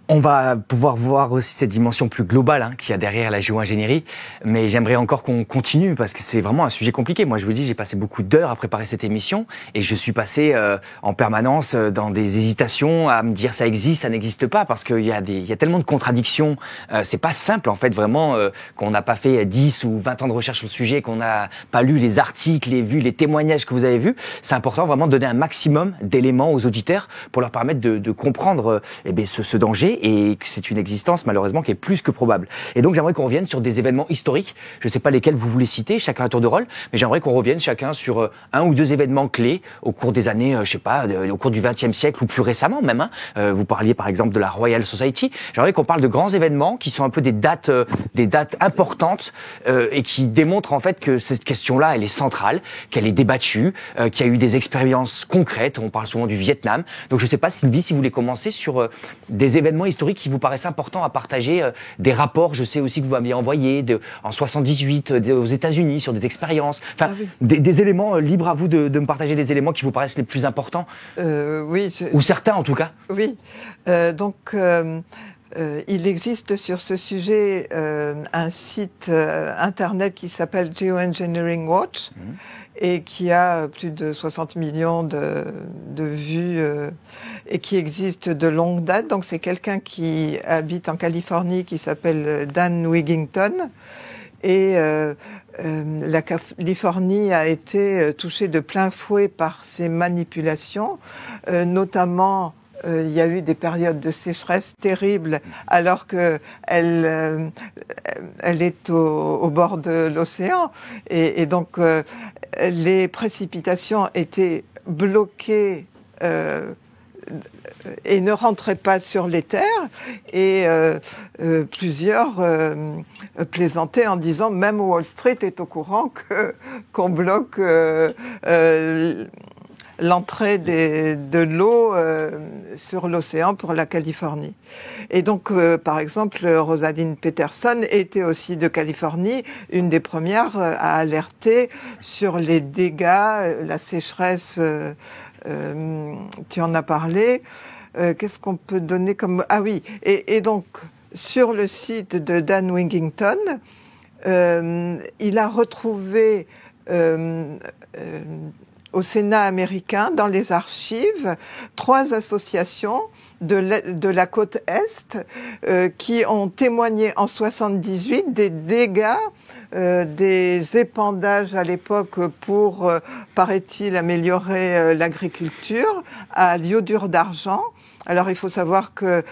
On va pouvoir voir aussi cette dimension plus globale qu'il y a derrière la géo-ingénierie, mais j'aimerais encore qu'on continue parce que c'est vraiment un sujet compliqué. Moi, je vous dis, j'ai passé beaucoup d'heures à préparer cette émission et je suis passé en permanence dans des hésitations à me dire ça existe, ça n'existe pas, parce qu'il y a tellement de contradictions. C'est pas simple en fait, vraiment, qu'on n'a pas fait 10 ou 20 ans de recherche sur le sujet, qu'on n'a pas lu les articles et vu les témoignages que vous avez vus. C'est important vraiment de donner un maximum d'éléments aux auditeurs pour leur permettre de comprendre ce danger, et que c'est une existence malheureusement qui est plus que probable. Et donc j'aimerais qu'on revienne sur des événements historiques. Je ne sais pas lesquels vous voulez citer, chacun à tour de rôle, mais j'aimerais qu'on revienne chacun sur un ou deux événements clés au cours des années, au cours du XXe siècle ou plus récemment même. Vous parliez par exemple de la Royal Society. J'aimerais qu'on parle de grands événements qui sont un peu des dates importantes et qui démontrent en fait que cette question-là, elle est centrale, qu'elle est débattue, qu'il y a eu des expériences concrètes. On parle souvent du Vietnam. Donc je ne sais pas, Sylvie, si vous voulez commencer sur des événements historiques qui vous paraissent importants à partager, des rapports, je sais aussi que vous m'aviez envoyé en 78 aux États-Unis sur des expériences, des éléments libres à vous de me partager des éléments qui vous paraissent les plus importants. Oui. Ou certains en tout cas. Oui. Il existe sur ce sujet un site internet qui s'appelle Geoengineering Watch et qui a plus de 60 millions de vues et qui existe de longue date. Donc c'est quelqu'un qui habite en Californie qui s'appelle Dan Wigington. Et la Californie a été touchée de plein fouet par ces manipulations, notamment il y a eu des périodes de sécheresse terribles alors qu'elle est au bord de l'océan. Et donc, les précipitations étaient bloquées et ne rentrait pas sur les terres. Et plusieurs plaisantaient en disant même Wall Street est au courant qu'on bloque l'entrée de l'eau sur l'océan pour la Californie. Et donc, par exemple, Rosalind Peterson était aussi de Californie, une des premières à alerter sur les dégâts, la sécheresse, tu en as parlé. Qu'est-ce qu'on peut donner comme... Ah oui, et donc, sur le site de Dan Wigington, il a retrouvé au Sénat américain, dans les archives, 3 associations de la côte Est qui ont témoigné en 78 des dégâts des épandages à l'époque pour, paraît-il, améliorer l'agriculture à l'iodure d'argent. Alors il faut savoir que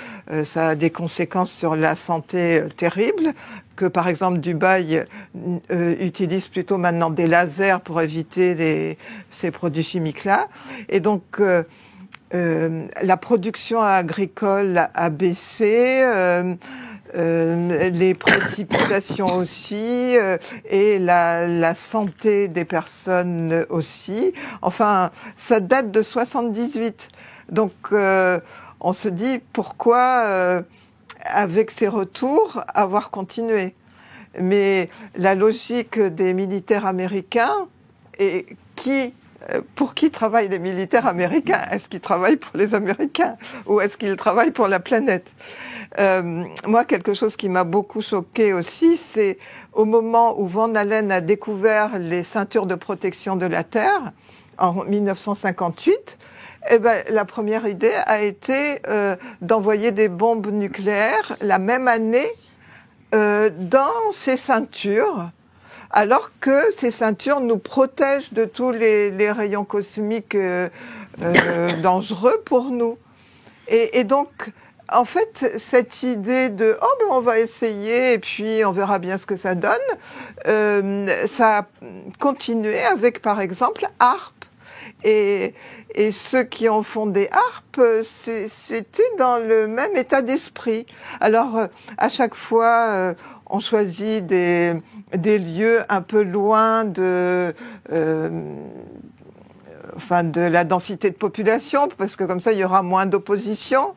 ça a des conséquences sur la santé terribles, que par exemple Dubaï utilise plutôt maintenant des lasers pour éviter ces produits chimiques-là. Et donc la production agricole a baissé, les précipitations aussi, et la santé des personnes aussi. Enfin, ça date de 78. Donc on se dit pourquoi, avec ces retours, avoir continué. Mais la logique des militaires américains, et pour qui travaillent les militaires américains? Est-ce qu'ils travaillent pour les Américains ou est-ce qu'ils travaillent pour la planète? Moi, quelque chose qui m'a beaucoup choqué aussi, c'est au moment où Van Allen a découvert les ceintures de protection de la Terre, en 1958, eh ben, la première idée a été d'envoyer des bombes nucléaires la même année dans ces ceintures, alors que ces ceintures nous protègent de tous les rayons cosmiques dangereux pour nous. Et donc, en fait, cette idée de « oh ben on va essayer et puis on verra bien ce que ça donne », ça a continué avec, par exemple, HAARP. Et ceux qui ont fondé HAARP, c'était dans le même état d'esprit. Alors, à chaque fois, on choisit des lieux un peu loin de la densité de population, parce que comme ça, il y aura moins d'opposition.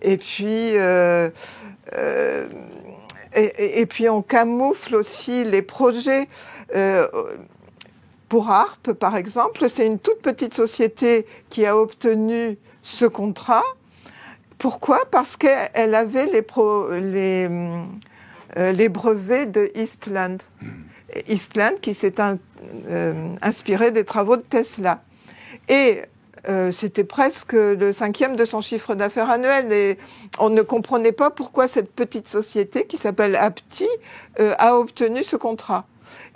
Et puis, et puis, on camoufle aussi les projets. Pour HAARP, par exemple, c'est une toute petite société qui a obtenu ce contrat. Pourquoi? Parce qu'elle avait les brevets de Eastland. Eastland qui s'est inspiré des travaux de Tesla. Et c'était presque le 5e de son chiffre d'affaires annuel. Et on ne comprenait pas pourquoi cette petite société, qui s'appelle Apti, a obtenu ce contrat.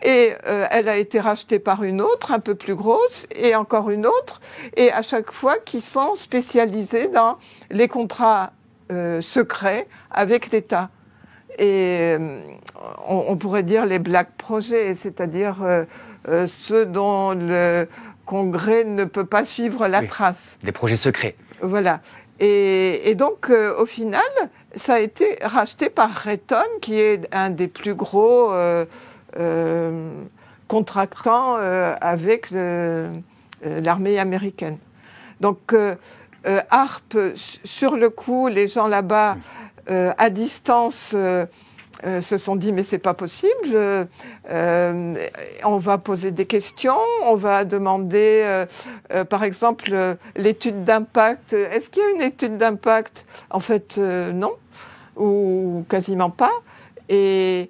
Et elle a été rachetée par une autre, un peu plus grosse, et encore une autre, et à chaque fois qui sont spécialisés dans les contrats secrets avec l'État. Et on pourrait dire les black projets, c'est-à-dire ceux dont le Congrès ne peut pas suivre la trace. Des projets secrets. Voilà. Et donc, au final, ça a été racheté par Raytheon, qui est un des plus gros contractant avec l'armée américaine. Donc, HAARP, sur le coup, les gens là-bas, à distance, se sont dit mais c'est pas possible, on va poser des questions, on va demander par exemple l'étude d'impact. Est-ce qu'il y a une étude d'impact? En fait non, ou quasiment pas. Et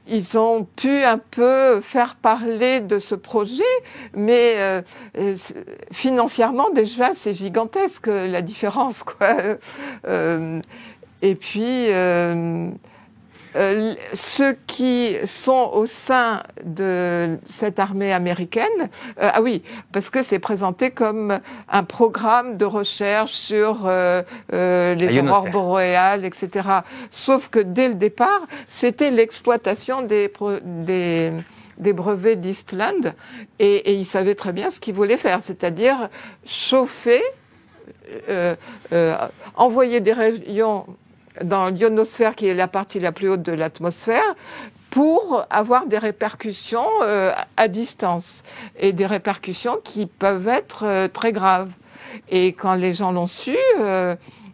ils ont pu un peu faire parler de ce projet, mais financièrement déjà c'est gigantesque la différence, quoi. Et puis ceux qui sont au sein de cette armée américaine, ah oui, parce que c'est présenté comme un programme de recherche sur les aurores boréales, etc. Sauf que dès le départ, c'était l'exploitation des brevets d'Eastland, et ils savaient très bien ce qu'ils voulaient faire, c'est-à-dire chauffer, envoyer des rayons dans l'ionosphère, qui est la partie la plus haute de l'atmosphère, pour avoir des répercussions à distance, et des répercussions qui peuvent être très graves. Et quand les gens l'ont su,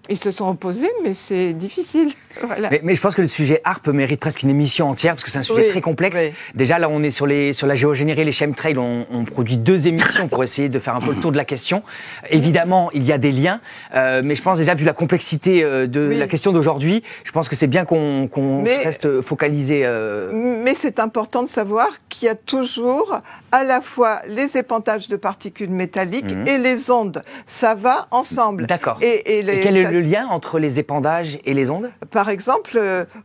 ils se sont opposés, mais c'est difficile. Voilà. Mais je pense que le sujet HAARP mérite presque une émission entière, parce que c'est un sujet très complexe. Oui. Déjà, là, on est sur la géogénérie, les chemtrails. On produit 2 émissions pour essayer de faire un peu le tour de la question. Évidemment, il y a des liens, mais je pense déjà, vu la complexité de la question d'aujourd'hui, je pense que c'est bien qu'on reste focalisé. Mais c'est important de savoir qu'il y a toujours à la fois les épantages de particules métalliques et les ondes. Ça va ensemble. D'accord. Et quel est le lien entre les épandages et les ondes ? Par exemple,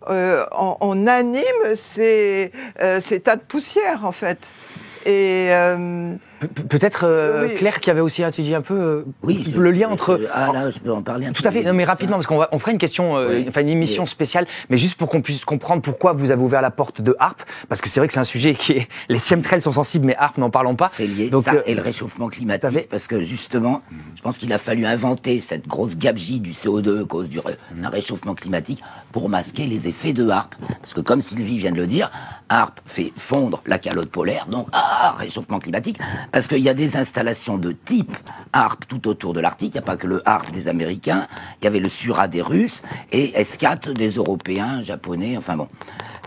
on anime ces tas de poussière, en fait. Et peut-être Claire qui avait aussi étudié un peu le lien entre. Là, je peux en parler un peu. Tout à fait. Non, mais rapidement, parce qu'on fera une question, une émission spéciale, mais juste pour qu'on puisse comprendre pourquoi vous avez ouvert la porte de HAARP, parce que c'est vrai que c'est un sujet qui est. Les chemtrails sont sensibles, mais HAARP, n'en parlons pas. C'est lié. Donc, ça et le réchauffement climatique, parce que justement, je pense qu'il a fallu inventer cette grosse gabegie du CO2 à cause d'un réchauffement climatique pour masquer les effets de HAARP. Parce que comme Sylvie vient de le dire, HAARP fait fondre la calotte polaire, donc réchauffement climatique, parce qu'il y a des installations de type HAARP tout autour de l'Arctique. Il n'y a pas que le HAARP des Américains, il y avait le Sura des Russes et S4 des Européens, Japonais, enfin bon.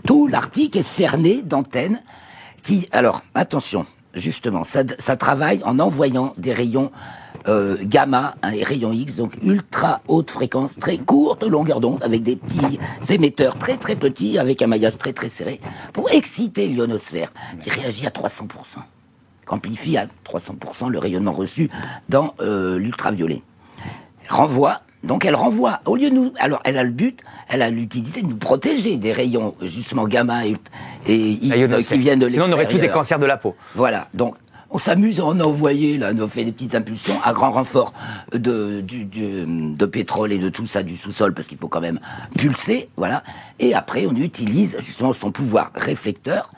Tout l'Arctique est cerné d'antennes qui, alors, attention, justement, ça travaille en envoyant des rayons gamma, et rayons X, donc ultra haute fréquence, très courte longueur d'onde, avec des petits émetteurs très très petits, avec un maillage très très serré, pour exciter l'ionosphère, qui réagit à 300%, qui amplifie à 300% le rayonnement reçu dans l'ultraviolet. Donc elle renvoie, au lieu de nous, alors elle a le but, elle a l'utilité de nous protéger des rayons, justement gamma et X, qui viennent de l'extérieur. Sinon on aurait tous des cancers de la peau. Voilà, donc on s'amuse à en envoyer, là, on fait des petites impulsions à grand renfort de pétrole et de tout ça du sous-sol, parce qu'il faut quand même pulser, voilà. Et après, on utilise justement son pouvoir réflecteur,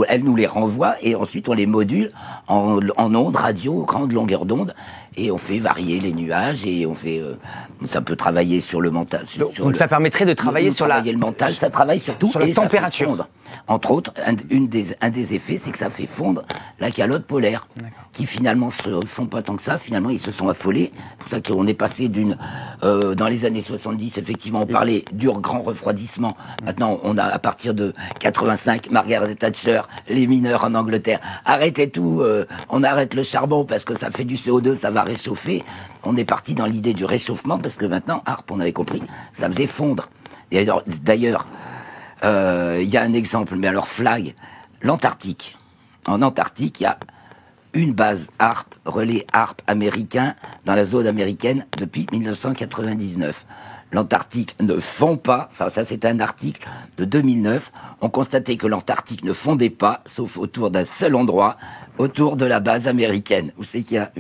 elle nous les renvoie, et ensuite on les module en ondes radio, grande longueur d'onde, et on fait varier les nuages, et on fait, ça peut travailler sur le mental. Donc ça permettrait de travailler sur le mental, ça travaille surtout sur la température. Entre autres, un des effets, c'est que ça fait fondre la calotte polaire, qui finalement se fond pas tant que ça. Finalement, ils se sont affolés. C'est pour ça qu'on est passé dans les années 70, effectivement, on parlait du grand refroidissement. Maintenant, on a, à partir de 85, Margaret Thatcher, les mineurs en Angleterre, arrêtez tout, on arrête le charbon parce que ça fait du CO2, ça va réchauffer. On est parti dans l'idée du réchauffement parce que maintenant, HAARP, on avait compris, ça faisait fondre. D'ailleurs, il y a un exemple, mais alors flag, l'Antarctique. En Antarctique, il y a une base HAARP, relais HAARP américain, dans la zone américaine depuis 1999. L'Antarctique ne fond pas, enfin ça c'est un article de 2009, on constatait que l'Antarctique ne fondait pas, sauf autour d'un seul endroit, autour de la base américaine, où c'est qu'il y a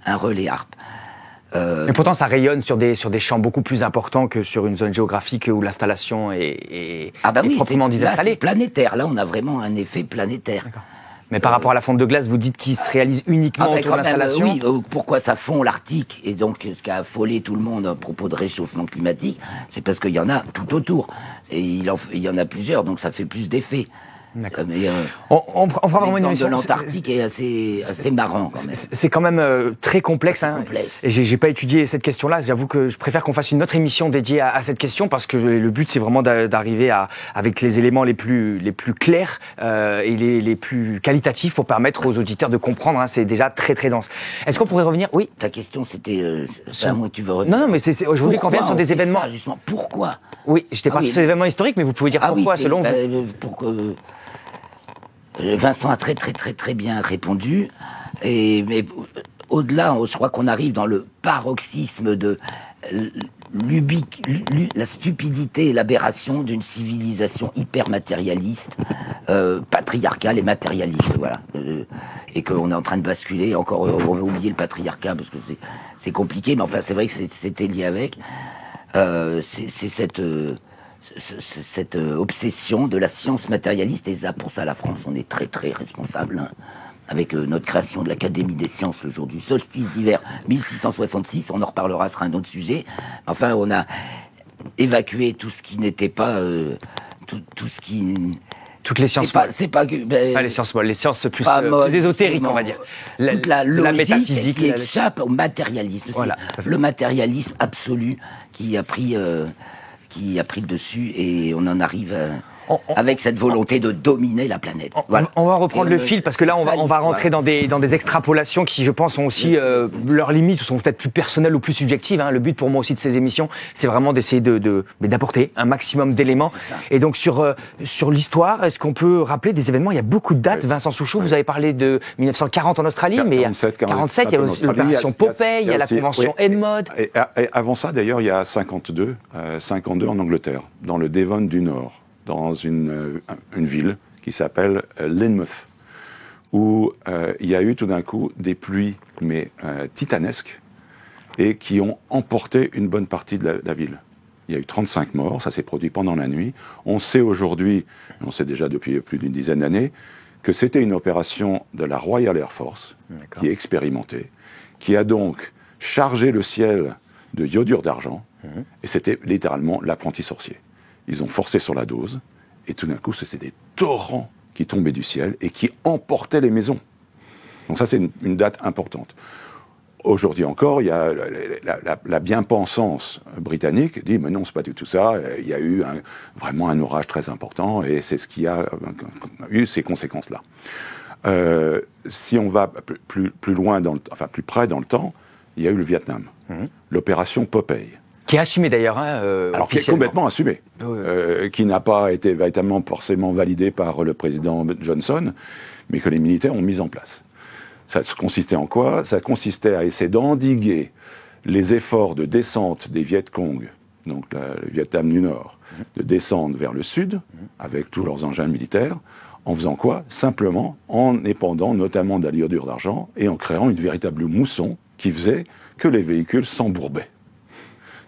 un relais HAARP. Mais pourtant, ça rayonne sur des champs beaucoup plus importants que sur une zone géographique où l'installation est proprement dite installée. C'est planétaire. Là, on a vraiment un effet planétaire. Mais par rapport à la fonte de glace, vous dites qu'il se réalise uniquement autour de l'installation. Oui, pourquoi ça fond l'Arctique? Et donc, ce qui a affolé tout le monde à propos de réchauffement climatique, c'est parce qu'il y en a tout autour. Et il y en a plusieurs, donc ça fait plus d'effets. On fera vraiment une émission. L'Antarctique est assez marrant quand même. C'est quand même très complexe. Et j'ai pas étudié cette question-là. J'avoue que je préfère qu'on fasse une autre émission dédiée à cette question parce que le but c'est vraiment d'arriver avec les éléments les plus clairs et les plus qualitatifs pour permettre aux auditeurs de comprendre. C'est déjà très très dense. Est-ce qu'on pourrait revenir? Oui. Ta question c'était c'est à moi que tu veux revenir. Non, mais je voulais qu'on vienne sur des événements. Ça, justement, pourquoi? Oui, j'étais parti sur des événements historiques, mais vous pouvez dire pourquoi selon vous. Vincent a très bien répondu. Mais au-delà, je crois qu'on arrive dans le paroxysme la stupidité et l'aberration d'une civilisation hyper matérialiste, patriarcale et matérialiste, voilà. Et qu'on est en train de basculer, encore, on va oublier le patriarcat parce que c'est compliqué, mais enfin c'est vrai que c'était lié avec. C'est cette obsession de la science matérialiste, et ça, pour ça la France, on est très très responsable, hein, avec notre création de l'Académie des sciences le jour du solstice d'hiver 1666, on en reparlera, ce sera un autre sujet. Enfin, on a évacué tout ce qui n'était pas... tout ce qui... Toutes les sciences c'est pas les sciences molles, les sciences plus ésotériques, on va dire. Toute la logique métaphysique qui échappe au matérialisme. Voilà. C'est le matérialisme absolu qui a pris le dessus, et on en arrive avec cette volonté de dominer la planète. Voilà. On va reprendre le fil, parce que là, on va rentrer dans des extrapolations qui, je pense, ont aussi leurs limites, ou sont peut-être plus personnelles ou plus subjectives. Hein. Le but pour moi aussi de ces émissions, c'est vraiment d'essayer d'apporter un maximum d'éléments. Et donc, sur l'histoire, est-ce qu'on peut rappeler des événements? Il y a beaucoup de dates. Vincent Souchot, vous avez parlé de 1940 en Australie, mais 47, il y a l'opération Popeye, il y a la convention Edmod. Et avant ça, d'ailleurs, il y a 52 en Angleterre, dans le Devon du Nord, dans une ville qui s'appelle Lynmouth, où il y a eu tout d'un coup des pluies, mais titanesques, et qui ont emporté une bonne partie de la ville. Il y a eu 35 morts, ça s'est produit pendant la nuit. On sait aujourd'hui, on sait déjà depuis plus d'une dizaine d'années, que c'était une opération de la Royal Air Force, qui est expérimentée, qui a donc chargé le ciel de iodure d'argent, et c'était littéralement l'apprenti sorcier. Ils ont forcé sur la dose, et tout d'un coup, c'est des torrents qui tombaient du ciel et qui emportaient les maisons. Donc ça, c'est une date importante. Aujourd'hui encore, il y a la bien-pensance britannique dit « mais non, c'est pas du tout ça, il y a eu vraiment un orage très important, et c'est ce qui a eu ces conséquences-là ». Si on va plus loin, plus près dans le temps, il y a eu le Vietnam, l'opération Popeye. Qui est assumé d'ailleurs. Alors qui est complètement assumé, qui n'a pas été véritablement forcément validé par le président Johnson, mais que les militaires ont mis en place. Ça consistait en quoi? Ça consistait à essayer d'endiguer les efforts de descente des Viet Cong, donc le Vietnam du Nord, de descendre vers le sud, avec tous leurs engins militaires, en faisant quoi? Simplement en épandant notamment de la iodure d'argent et en créant une véritable mousson qui faisait que les véhicules s'embourbaient.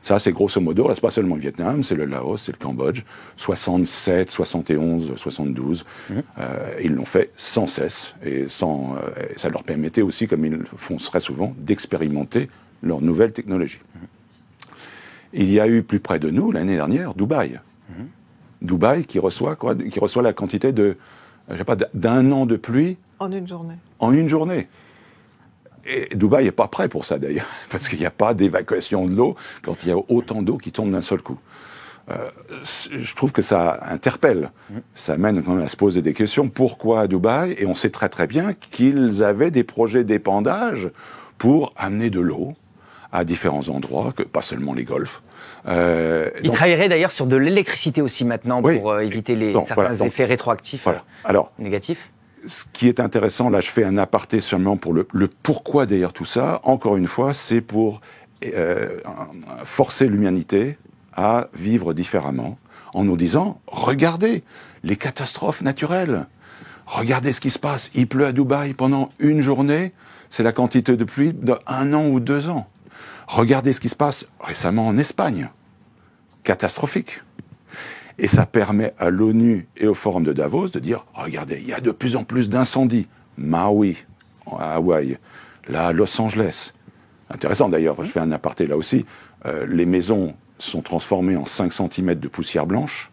Ça, c'est grosso modo, là, c'est pas seulement le Vietnam, c'est le Laos, c'est le Cambodge, 67, 71, 72. Ils l'ont fait sans cesse, et ça leur permettait aussi, comme ils le font très souvent, d'expérimenter leurs nouvelles technologies. Il y a eu plus près de nous, l'année dernière, Dubaï. Dubaï qui reçoit la quantité d'un an de pluie. En une journée. En une journée. Et Dubaï n'est pas prêt pour ça d'ailleurs, parce qu'il n'y a pas d'évacuation de l'eau quand il y a autant d'eau qui tombe d'un seul coup. Je trouve que ça interpelle, ça mène quand même à se poser des questions. Pourquoi à Dubaï? Et on sait très très bien qu'ils avaient des projets d'épandage pour amener de l'eau à différents endroits, pas seulement les golfs. Ils travailleraient d'ailleurs sur de l'électricité aussi maintenant, pour éviter certains effets rétroactifs négatifs. Ce qui est intéressant, là je fais un aparté seulement pour le pourquoi derrière tout ça, encore une fois, c'est pour forcer l'humanité à vivre différemment, en nous disant, regardez les catastrophes naturelles, regardez ce qui se passe, il pleut à Dubaï pendant une journée, c'est la quantité de pluie d'1 an ou 2 ans. Regardez ce qui se passe récemment en Espagne, catastrophique. Et ça permet à l'ONU et au Forum de Davos de dire, regardez, il y a de plus en plus d'incendies. Maui, à Hawaï, là, à Los Angeles. Intéressant d'ailleurs, je fais un aparté là aussi. Les maisons sont transformées en 5 cm de poussière blanche.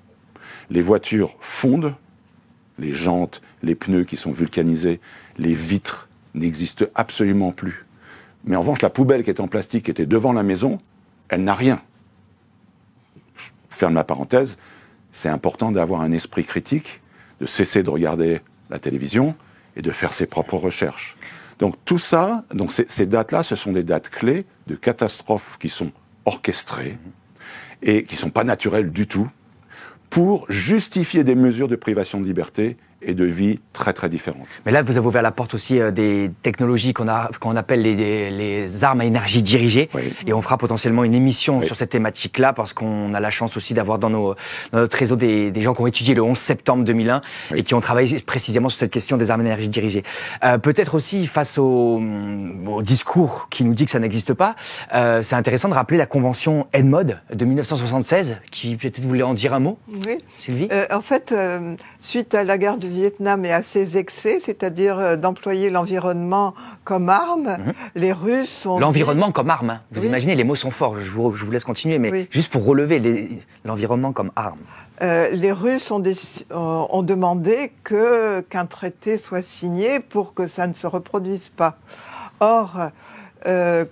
Les voitures fondent. Les jantes, les pneus qui sont vulcanisés, les vitres n'existent absolument plus. Mais en revanche, la poubelle qui est en plastique, qui était devant la maison, elle n'a rien. Je ferme la parenthèse. C'est important d'avoir un esprit critique, de cesser de regarder la télévision et de faire ses propres recherches. Donc tout ça, ces dates-là, ce sont des dates clés de catastrophes qui sont orchestrées et qui ne sont pas naturelles du tout, pour justifier des mesures de privation de liberté et de vie très très différentes. Mais là, vous avez ouvert la porte aussi des technologies qu'on appelle les armes à énergie dirigée. Oui. Et on fera potentiellement une émission Oui. sur cette thématique-là, parce qu'on a la chance aussi d'avoir dans notre réseau des gens qui ont étudié le 11 septembre 2001 Oui. et qui ont travaillé précisément sur cette question des armes à énergie dirigée. Peut-être aussi, face au discours qui nous dit que ça n'existe pas, c'est intéressant de rappeler la convention ENMOD de 1976, qui peut-être vous voulez en dire un mot, Oui. Sylvie? En fait, suite à la guerre du Vietnam et à ses excès, c'est-à-dire d'employer l'environnement comme arme, les Russes ont L'environnement comme arme. Hein. Vous Oui. imaginez, les mots sont forts. Je vous laisse continuer, mais Oui. juste pour relever l'environnement comme arme. Les Russes ont demandé qu'un traité soit signé pour que ça ne se reproduise pas. Or,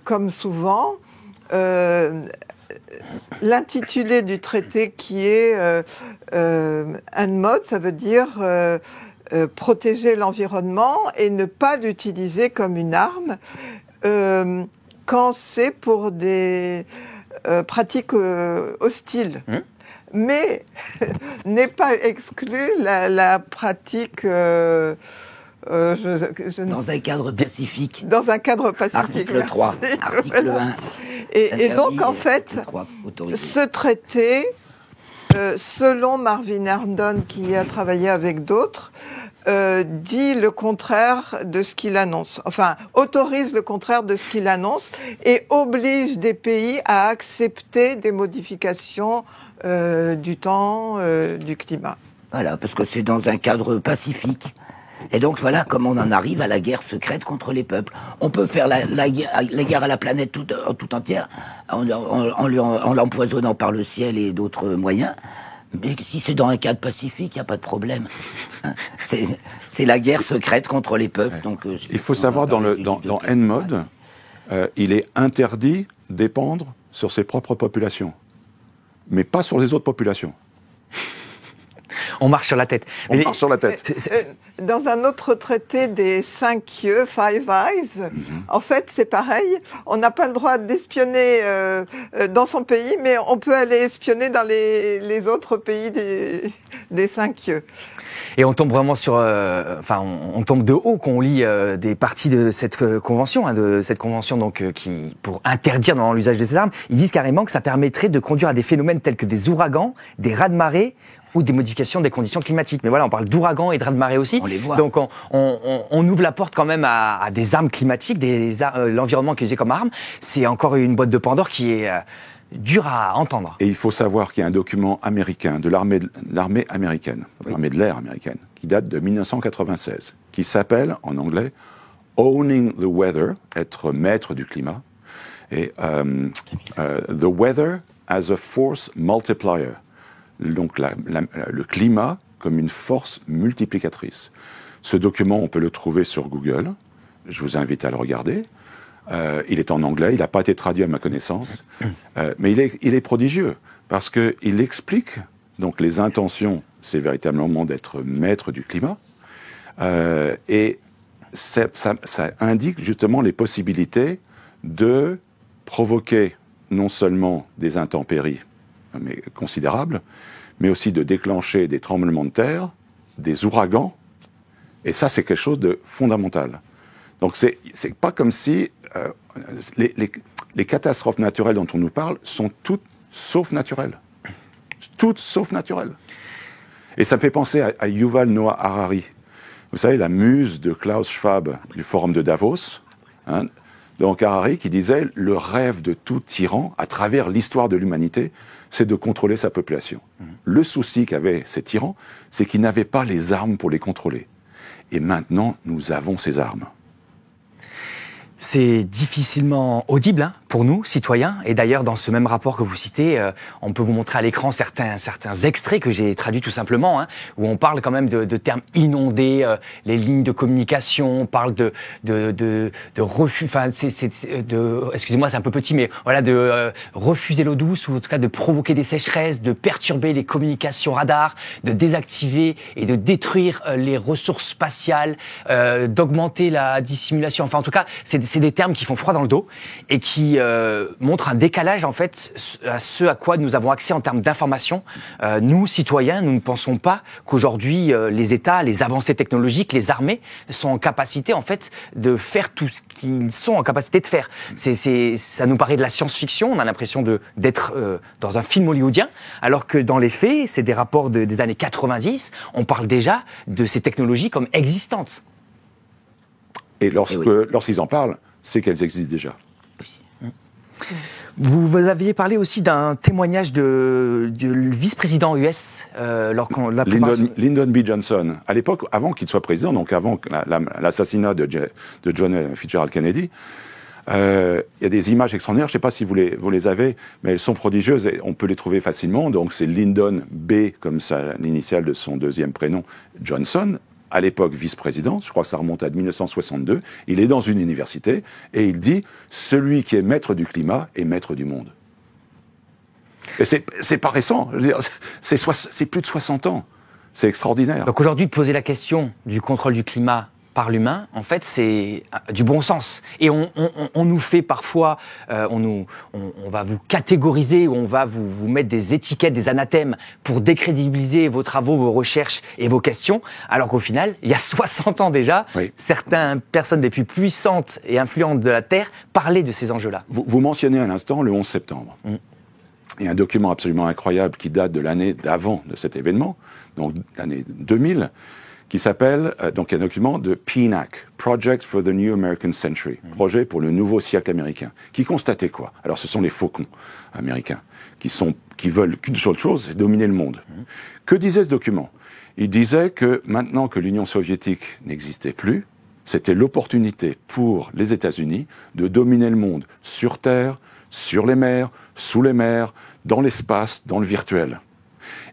comme souvent, l'intitulé du traité qui est ENMOD, ça veut dire protéger l'environnement et ne pas l'utiliser comme une arme quand c'est pour des pratiques hostiles. Mais n'est pas exclu la pratique Dans un cadre pacifique. dans un cadre pacifique. Article 3, article 1. Et donc, en fait, autorisé. ce traité, selon Marvin Herndon, qui a travaillé avec d'autres, dit le contraire de ce qu'il annonce. Enfin, autorise le contraire de ce qu'il annonce et oblige des pays à accepter des modifications du temps, du climat. Voilà, parce que c'est dans un cadre pacifique. Et donc voilà comment on en arrive à la guerre secrète contre les peuples. On peut faire la guerre à la planète tout entière en l'empoisonnant par le ciel et d'autres moyens. Mais si c'est dans un cadre pacifique, il n'y a pas de problème. C'est la guerre secrète contre les peuples. Ouais. Donc, il faut savoir, dans ENMOD, il est interdit d'épandre sur ses propres populations, mais pas sur les autres populations. On marche sur la tête. On marche sur la tête. Dans un autre traité des 5 yeux, Five Eyes, en fait, c'est pareil. On n'a pas le droit d'espionner dans son pays, mais on peut aller espionner dans les autres pays des 5 yeux. Et on tombe vraiment sur, on tombe de haut quand on lit des parties de cette convention, donc qui, pour interdire dans l'usage de ces armes, ils disent carrément que ça permettrait de conduire à des phénomènes tels que des ouragans, des raz-de-marée ou des modifications des conditions climatiques. Mais voilà, on parle d'ouragans et de raz-de-marée aussi. On les voit. Donc on ouvre la porte quand même à des armes climatiques, l'environnement qui est usé comme arme. C'est encore une boîte de Pandore qui est dur à entendre. Et il faut savoir qu'il y a un document américain de l'armée américaine, l'armée de l'air américaine, qui date de 1996, qui s'appelle, en anglais, Owning the Weather, être maître du climat, et The Weather as a Force Multiplier, donc le climat comme une force multiplicatrice. Ce document, on peut le trouver sur Google, je vous invite à le regarder. Il est en anglais, il n'a pas été traduit à ma connaissance, mais il est prodigieux, parce qu'il explique, donc les intentions, c'est véritablement d'être maître du climat, et ça indique justement les possibilités de provoquer non seulement des intempéries mais considérables, mais aussi de déclencher des tremblements de terre, des ouragans, et ça c'est quelque chose de fondamental. Donc c'est pas comme si les catastrophes naturelles dont on nous parle sont toutes sauf naturelles. Toutes sauf naturelles. Et ça me fait penser à Yuval Noah Harari. Vous savez, la muse de Klaus Schwab du Forum de Davos. Hein, donc Harari qui disait « Le rêve de tout tyran, à travers l'histoire de l'humanité, c'est de contrôler sa population. » Le souci qu'avaient ces tyrans, c'est qu'ils n'avaient pas les armes pour les contrôler. Et maintenant, nous avons ces armes. C'est difficilement audible pour nous, citoyens. Et d'ailleurs, dans ce même rapport que vous citez, on peut vous montrer à l'écran certains extraits que j'ai traduits tout simplement, où on parle quand même de termes inondés, les lignes de communication, on parle de refus, excusez-moi, c'est un peu petit, mais voilà, de refuser l'eau douce, ou en tout cas de provoquer des sécheresses, de perturber les communications radars, de désactiver et de détruire les ressources spatiales, d'augmenter la dissimulation. Enfin, en tout cas, c'est des termes qui font froid dans le dos et qui montre un décalage en fait à ce à quoi nous avons accès en termes d'information. Nous, citoyens, nous ne pensons pas qu'aujourd'hui les États, les avancées technologiques, les armées sont en capacité en fait de faire tout ce qu'ils sont en capacité de faire. Ça nous paraît de la science-fiction. On a l'impression d'être dans un film hollywoodien, alors que dans les faits, c'est des rapports des années 90. On parle déjà de ces technologies comme existantes. Et lorsqu'ils en parlent, c'est qu'elles existent déjà. Vous aviez parlé aussi d'un témoignage du vice-président US Lyndon B. Johnson. À l'époque, avant qu'il soit président, donc avant l'assassinat de John Fitzgerald Kennedy, il y a des images extraordinaires. Je ne sais pas si vous les avez, mais elles sont prodigieuses et on peut les trouver facilement. Donc c'est Lyndon B, comme ça, l'initiale de son deuxième prénom, Johnson. À l'époque vice-président, je crois que ça remonte à 1962, il est dans une université et il dit « Celui qui est maître du climat est maître du monde ». Et c'est pas récent, je veux dire, c'est plus de 60 ans, c'est extraordinaire. Donc aujourd'hui, poser la question du contrôle du climat par l'humain, en fait, c'est du bon sens. Et on nous fait parfois, on va vous catégoriser, ou on va vous mettre des étiquettes, des anathèmes pour décrédibiliser vos travaux, vos recherches et vos questions, alors qu'au final, il y a 60 ans déjà, certaines personnes les plus puissantes et influentes de la Terre parlaient de ces enjeux-là. Vous mentionnez à l'instant le 11 septembre. Il y a un document absolument incroyable qui date de l'année d'avant de cet événement, donc l'année 2000, qui s'appelle, donc un document de PNAC, Project for the New American Century, projet pour le nouveau siècle américain, qui constatait quoi? Alors ce sont les faucons américains, qui veulent qu'une seule chose, c'est dominer le monde. Que disait ce document? Il disait que maintenant que l'Union soviétique n'existait plus, c'était l'opportunité pour les États-Unis de dominer le monde sur Terre, sur les mers, sous les mers, dans l'espace, dans le virtuel.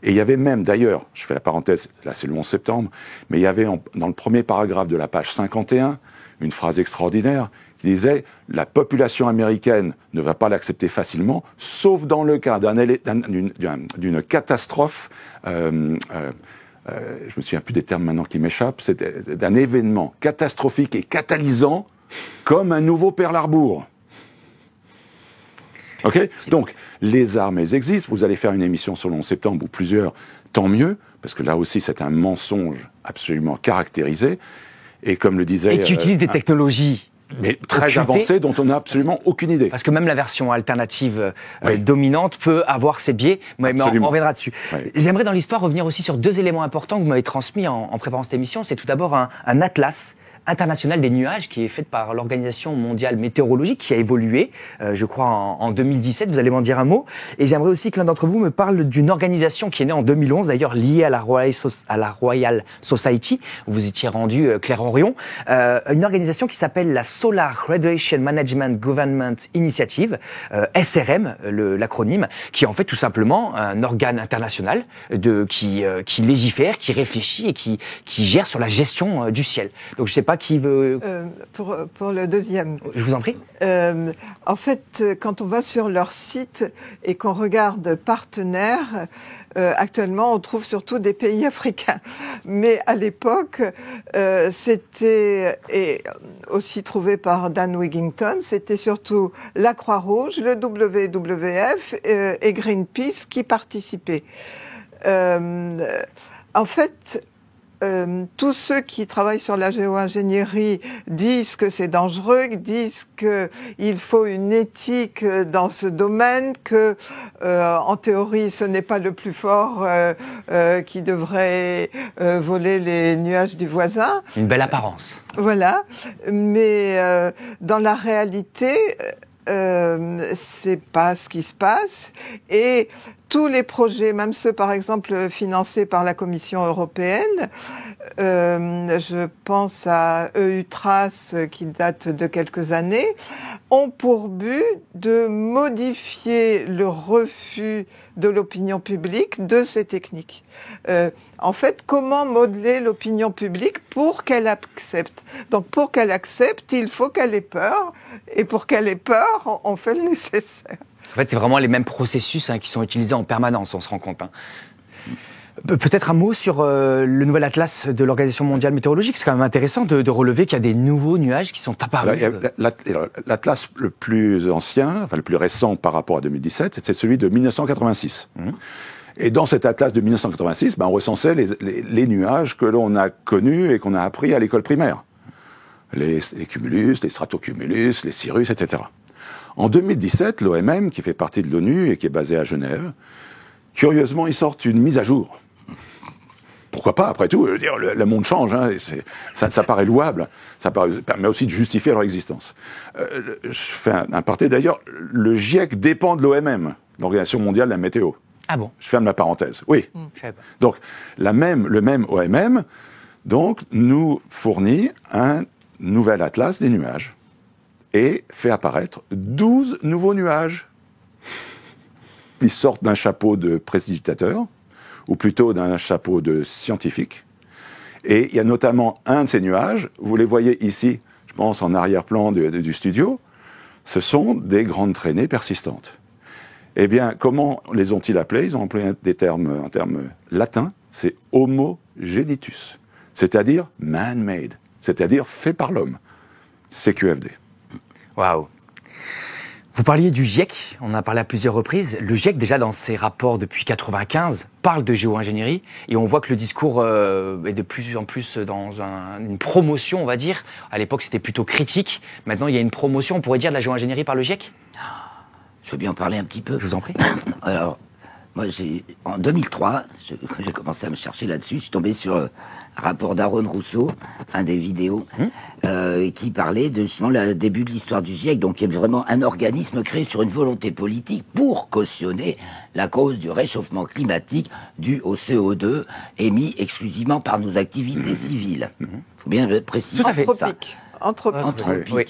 Et il y avait même, d'ailleurs, je fais la parenthèse, là c'est le 11 septembre, mais il y avait dans le premier paragraphe de la page 51, une phrase extraordinaire qui disait « La population américaine ne va pas l'accepter facilement, sauf dans le cas d'une catastrophe, je me souviens plus des termes maintenant qui m'échappent, c'est d'un événement catastrophique et catalysant comme un nouveau Pearl Harbor ». Ok, donc les armes, elles existent. Vous allez faire une émission sur le 11 septembre ou plusieurs, tant mieux, parce que là aussi c'est un mensonge absolument caractérisé. Et comme le disait, et qui utilise des technologies, mais très avancées dont on n'a absolument aucune idée. Parce que même la version alternative dominante peut avoir ses biais. Mais on reviendra dessus. Oui. J'aimerais dans l'histoire revenir aussi sur deux éléments importants que vous m'avez transmis en préparant cette émission. C'est tout d'abord un atlas international des nuages qui est fait par l'Organisation mondiale météorologique, qui a évolué, je crois, en 2017. Vous allez m'en dire un mot. Et j'aimerais aussi que l'un d'entre vous me parle d'une organisation qui est née en 2011, d'ailleurs liée à la Royal Society, où vous étiez rendu, Claire Henrion. Une organisation qui s'appelle la Solar Radiation Management Government Initiative, SRM, l'acronyme, qui est en fait tout simplement un organe international qui légifère, qui réfléchit et qui gère sur la gestion du ciel. Donc je sais pas qui veut... Pour le deuxième. Je vous en prie. En fait, quand on va sur leur site et qu'on regarde partenaires, actuellement, on trouve surtout des pays africains. Mais à l'époque, c'était, et aussi trouvé par Dan Wigington, c'était surtout la Croix-Rouge, le WWF et Greenpeace qui participaient. En fait... tous ceux qui travaillent sur la géo-ingénierie disent que c'est dangereux, disent qu'il faut une éthique dans ce domaine, que en théorie ce n'est pas le plus fort qui devrait voler les nuages du voisin. Une belle apparence. Voilà, mais dans la réalité... c'est pas ce qui se passe, et tous les projets, même ceux par exemple financés par la Commission européenne, je pense à EU-TRACE qui date de quelques années, ont pour but de modifier le refus de l'opinion publique de ces techniques. En fait, comment modeler l'opinion publique pour qu'elle accepte? Donc, pour qu'elle accepte, il faut qu'elle ait peur. Et pour qu'elle ait peur, on fait le nécessaire. En fait, c'est vraiment les mêmes processus qui sont utilisés en permanence, on se rend compte. Peut-être un mot sur le nouvel atlas de l'Organisation mondiale météorologique. C'est quand même intéressant de relever qu'il y a des nouveaux nuages qui sont apparus. L'atlas le plus ancien, enfin le plus récent par rapport à 2017, c'est celui de 1986. Et dans cet atlas de 1986, on recensait les nuages que l'on a connus et qu'on a appris à l'école primaire. Les cumulus, les stratocumulus, les cirrus, etc. En 2017, l'OMM, qui fait partie de l'ONU et qui est basée à Genève, curieusement, ils sortent une mise à jour. Pourquoi pas, après tout, le monde change, hein, et ça paraît louable, ça permet aussi de justifier leur existence. Je fais un aparté d'ailleurs, le GIEC dépend de l'OMM, l'Organisation mondiale de la météo. Ah bon? Je ferme la parenthèse, oui. Je savais pas. Donc, le même OMM donc, nous fournit un nouvel atlas des nuages et fait apparaître 12 nouveaux nuages. Ils sortent d'un chapeau de prestidigitateur, ou plutôt d'un chapeau de scientifique. Et il y a notamment un de ces nuages, vous les voyez ici, je pense en arrière-plan du studio, ce sont des grandes traînées persistantes. Eh bien, comment les ont-ils appelés? Ils ont employé un terme latin, c'est Homo genitus, c'est-à-dire man-made, c'est-à-dire fait par l'homme, CQFD. Waouh. Vous parliez du GIEC, on en a parlé à plusieurs reprises. Le GIEC, déjà dans ses rapports depuis 1995, parle de géo-ingénierie et on voit que le discours est de plus en plus dans une promotion, on va dire. À l'époque, c'était plutôt critique. Maintenant, il y a une promotion, on pourrait dire, de la géo-ingénierie par le GIEC? Je veux bien en parler un petit peu. Je vous en prie. Alors, moi, en 2003, j'ai commencé à me chercher là-dessus. Je suis tombé sur un rapport d'Aaron Rousseau, un des vidéos, qui parlait de justement le début de l'histoire du GIEC, donc qui est vraiment un organisme créé sur une volonté politique pour cautionner la cause du réchauffement climatique dû au CO2 émis exclusivement par nos activités civiles. Il faut bien préciser. Tout à fait. Anthropique. Oui.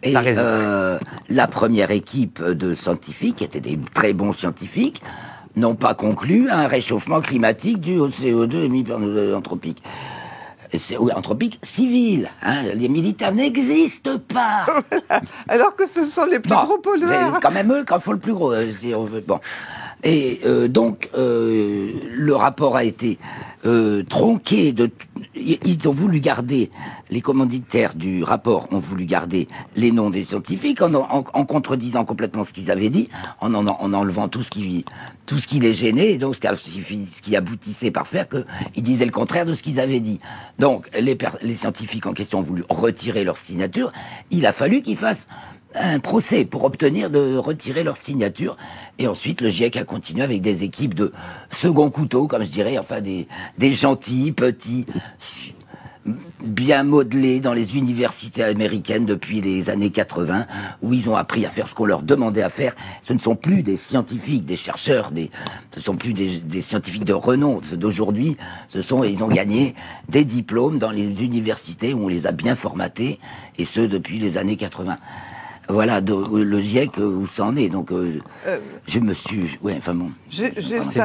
Et Ça raison. la première équipe de scientifiques, qui étaient des très bons scientifiques, n'ont pas conclu à un réchauffement climatique dû au CO2 émis par nos anthropiques. Anthropique civil, hein, les militaires n'existent pas. Alors que ce sont les plus gros pollueurs. C'est quand même eux qui font le plus gros. Si on veut. Bon. Et donc, le rapport a été tronqué. Ils ont voulu garder, les commanditaires du rapport ont voulu garder les noms des scientifiques en contredisant complètement ce qu'ils avaient dit, en enlevant tout ce qui les gênait, et donc ce qui aboutissait par faire qu'ils disaient le contraire de ce qu'ils avaient dit. Donc, les scientifiques en question ont voulu retirer leur signature. Il a fallu qu'ils fassent un procès pour obtenir de retirer leur signature, et ensuite le GIEC a continué avec des équipes de second couteau, comme je dirais, enfin des gentils, petits, bien modelés dans les universités américaines depuis les années 80, où ils ont appris à faire ce qu'on leur demandait à faire. Ce ne sont plus des scientifiques, des chercheurs, ce sont plus des scientifiques de renom. Ceux d'aujourd'hui, ils ont gagné des diplômes dans les universités où on les a bien formatés, et ce depuis les années 80. Voilà, le GIEC, où ça en est. Donc, je me suis... Ouais, enfin bon. Juste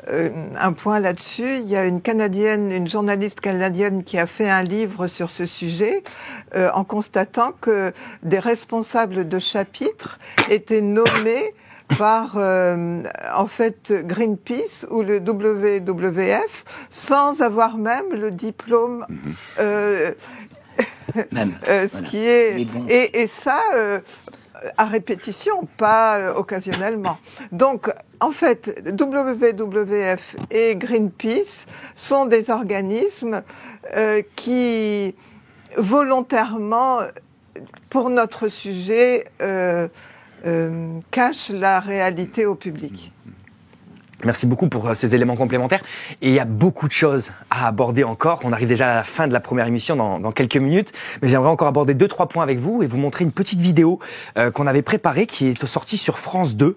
un point là-dessus. Il y a une journaliste canadienne qui a fait un livre sur ce sujet en constatant que des responsables de chapitres étaient nommés par, en fait, Greenpeace ou le WWF sans avoir même le diplôme... ce qui est bon. Et ça à répétition, pas occasionnellement. Donc, en fait, WWF et Greenpeace sont des organismes qui volontairement, pour notre sujet, cachent la réalité au public. Merci beaucoup pour ces éléments complémentaires. Et il y a beaucoup de choses à aborder encore. On arrive déjà à la fin de la première émission dans quelques minutes. Mais j'aimerais encore aborder 2-3 points avec vous et vous montrer une petite vidéo qu'on avait préparée, qui est sortie sur France 2,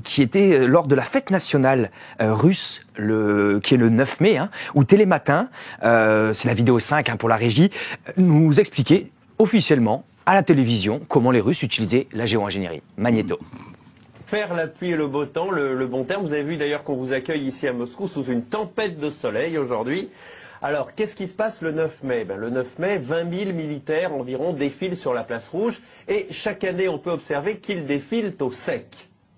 qui était lors de la fête nationale russe, qui est le 9 mai, où Télématin, c'est la vidéo 5 pour la régie, nous expliquait officiellement à la télévision comment les Russes utilisaient la géo-ingénierie. Magnéto. Faire la pluie et le beau temps, le bon terme. Vous avez vu d'ailleurs qu'on vous accueille ici à Moscou sous une tempête de soleil aujourd'hui. Alors, qu'est-ce qui se passe le 9 mai? Le 9 mai, 20 000 militaires environ défilent sur la place rouge et chaque année on peut observer qu'ils défilent au sec.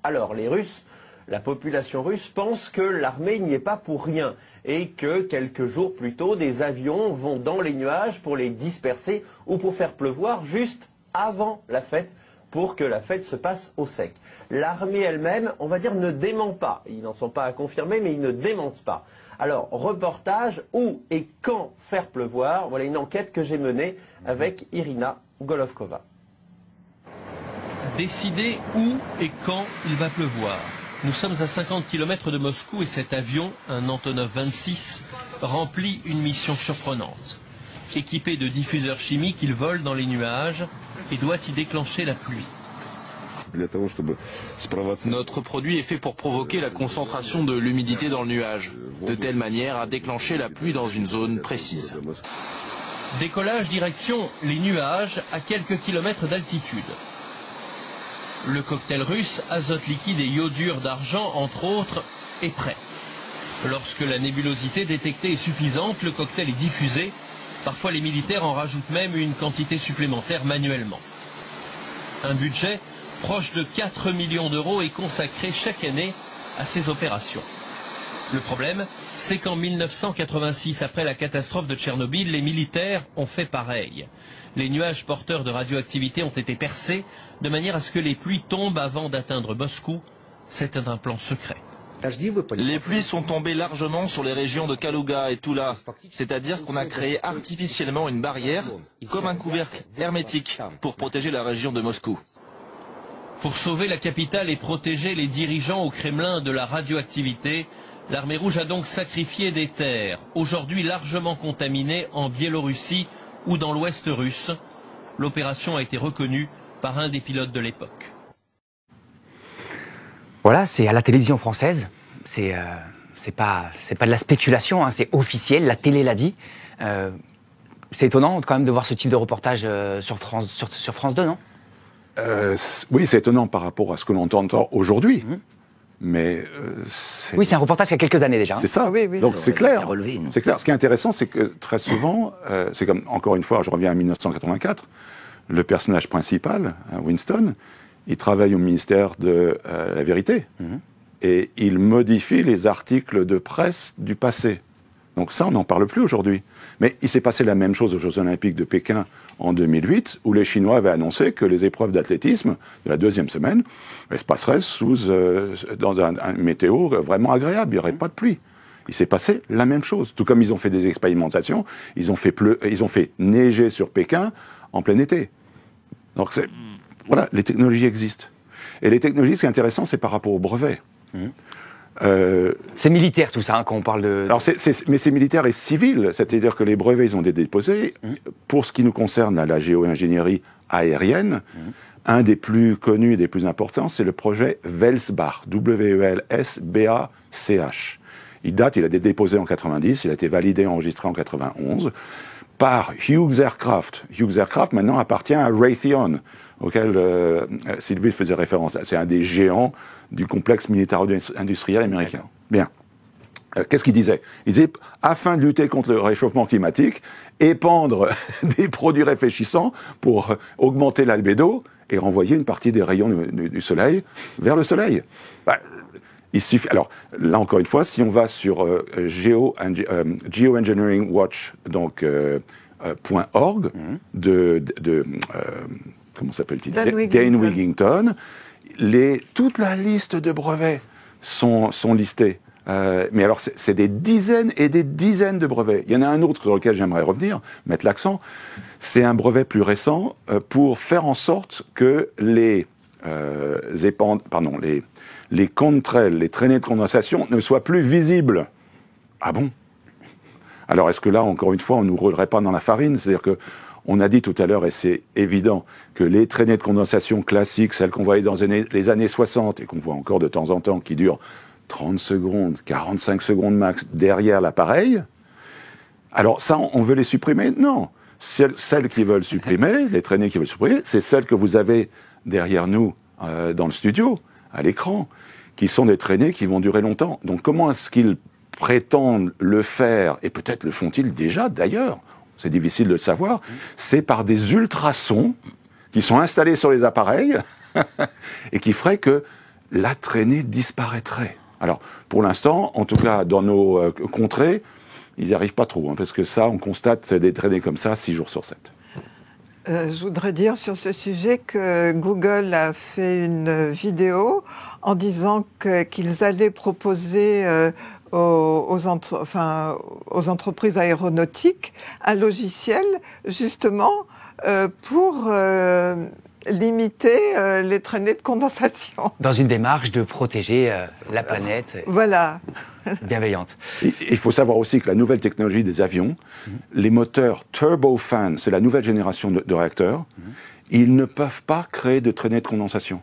Alors, les Russes La population russe pense que l'armée n'y est pas pour rien et que quelques jours plus tôt, des avions vont dans les nuages pour les disperser ou pour faire pleuvoir juste avant la fête, pour que la fête se passe au sec. L'armée elle-même, on va dire, ne dément pas. Ils n'en sont pas à confirmer, mais ils ne démentent pas. Alors, reportage, où et quand faire pleuvoir, voilà une enquête que j'ai menée avec Irina Golovkova. Décider où et quand il va pleuvoir. Nous sommes à 50 km de Moscou et cet avion, un Antonov 26, remplit une mission surprenante. Équipé de diffuseurs chimiques, il vole dans les nuages et doit y déclencher la pluie. Notre produit est fait pour provoquer la concentration de l'humidité dans le nuage, de telle manière à déclencher la pluie dans une zone précise. Décollage direction les nuages à quelques kilomètres d'altitude. Le cocktail russe, azote liquide et iodure d'argent, entre autres, est prêt. Lorsque la nébulosité détectée est suffisante, le cocktail est diffusé. Parfois, les militaires en rajoutent même une quantité supplémentaire manuellement. Un budget proche de 4 millions d'euros est consacré chaque année à ces opérations. Le problème, c'est qu'en 1986, après la catastrophe de Tchernobyl, les militaires ont fait pareil. Les nuages porteurs de radioactivité ont été percés de manière à ce que les pluies tombent avant d'atteindre Moscou. C'était un plan secret. Les pluies sont tombées largement sur les régions de Kaluga et Tula, c'est-à-dire qu'on a créé artificiellement une barrière, comme un couvercle hermétique, pour protéger la région de Moscou. Pour sauver la capitale et protéger les dirigeants au Kremlin de la radioactivité, l'armée rouge a donc sacrifié des terres, aujourd'hui largement contaminées en Biélorussie ou dans l'ouest russe. L'opération a été reconnue par un des pilotes de l'époque. Voilà, c'est à la télévision française. C'est pas de la spéculation, hein, c'est officiel. La télé l'a dit. C'est étonnant quand même de voir ce type de reportage sur France 2, non ? Oui, c'est étonnant par rapport à ce que l'on entend aujourd'hui. Mais oui, c'est un reportage qui a quelques années déjà. C'est ça. Oui, oui. Donc c'est clair. Relevé, C'est clair. Ce qui est intéressant, c'est que très souvent, c'est comme encore une fois, je reviens à 1984. Le personnage principal, Winston, il travaille au ministère de la Vérité et il modifie les articles de presse du passé. Donc ça, on n'en parle plus aujourd'hui. Mais il s'est passé la même chose aux Jeux Olympiques de Pékin en 2008, où les Chinois avaient annoncé que les épreuves d'athlétisme de la deuxième semaine se passeraient dans un météo vraiment agréable. Il n'y aurait pas de pluie. Il s'est passé la même chose. Tout comme ils ont fait des expérimentations, ils ont fait neiger sur Pékin en plein été. Donc voilà, les technologies existent. Et les technologies, ce qui est intéressant, c'est par rapport aux brevets. C'est militaire tout ça, hein, quand on parle de... Alors mais c'est militaire et civil, c'est-à-dire que les brevets, ils ont été déposés. Pour ce qui nous concerne à la géo-ingénierie aérienne, un des plus connus et des plus importants, c'est le projet Welsbach, W-E-L-S-B-A-C-H. Il a été déposé en 90, il a été validé et enregistré en 91 par Hughes Aircraft. Hughes Aircraft, maintenant, appartient à Raytheon, auquel Sylvie faisait référence. C'est un des géants du complexe militaro-industriel américain. Bien. Qu'est-ce qu'il disait ? Il disait, afin de lutter contre le réchauffement climatique, épandre des produits réfléchissants pour augmenter l'albédo et renvoyer une partie des rayons du Soleil vers le Soleil. Il suffit. Alors, là, encore une fois, si on va sur Geoengineering Watch, donc .org, comment s'appelle-t-il ? Dane Wigington. Toute la liste de brevets sont listés. Mais alors, c'est des dizaines et des dizaines de brevets. Il y en a un autre sur lequel j'aimerais revenir, mettre l'accent. C'est un brevet plus récent pour faire en sorte que les contrails, les traînées de condensation ne soient plus visibles. Ah bon ? Alors, est-ce que là, encore une fois, on ne nous roulerait pas dans la farine ? C'est-à-dire que on a dit tout à l'heure, et c'est évident, que les traînées de condensation classiques, celles qu'on voyait dans les années 60 et qu'on voit encore de temps en temps, qui durent 30 secondes, 45 secondes max derrière l'appareil, alors ça, on veut les supprimer ? Non. Celles qui veulent supprimer, les traînées qui veulent supprimer, c'est celles que vous avez derrière nous dans le studio, à l'écran, qui sont des traînées qui vont durer longtemps. Donc comment est-ce qu'ils prétendent le faire, et peut-être le font-ils déjà d'ailleurs, c'est difficile de le savoir, c'est par des ultrasons qui sont installés sur les appareils et qui feraient que la traînée disparaîtrait. Alors, pour l'instant, en tout cas dans nos contrées, ils n'y arrivent pas trop, hein, parce que ça, on constate des traînées comme ça 6 jours sur 7. Je voudrais dire sur ce sujet que Google a fait une vidéo en disant qu'ils allaient proposer aux entreprises aéronautiques un logiciel justement pour limiter les traînées de condensation. Dans une démarche de protéger la planète. Voilà. Bienveillante. Il faut savoir aussi que la nouvelle technologie des avions, les moteurs turbofan, c'est la nouvelle génération de réacteurs, ils ne peuvent pas créer de traînées de condensation.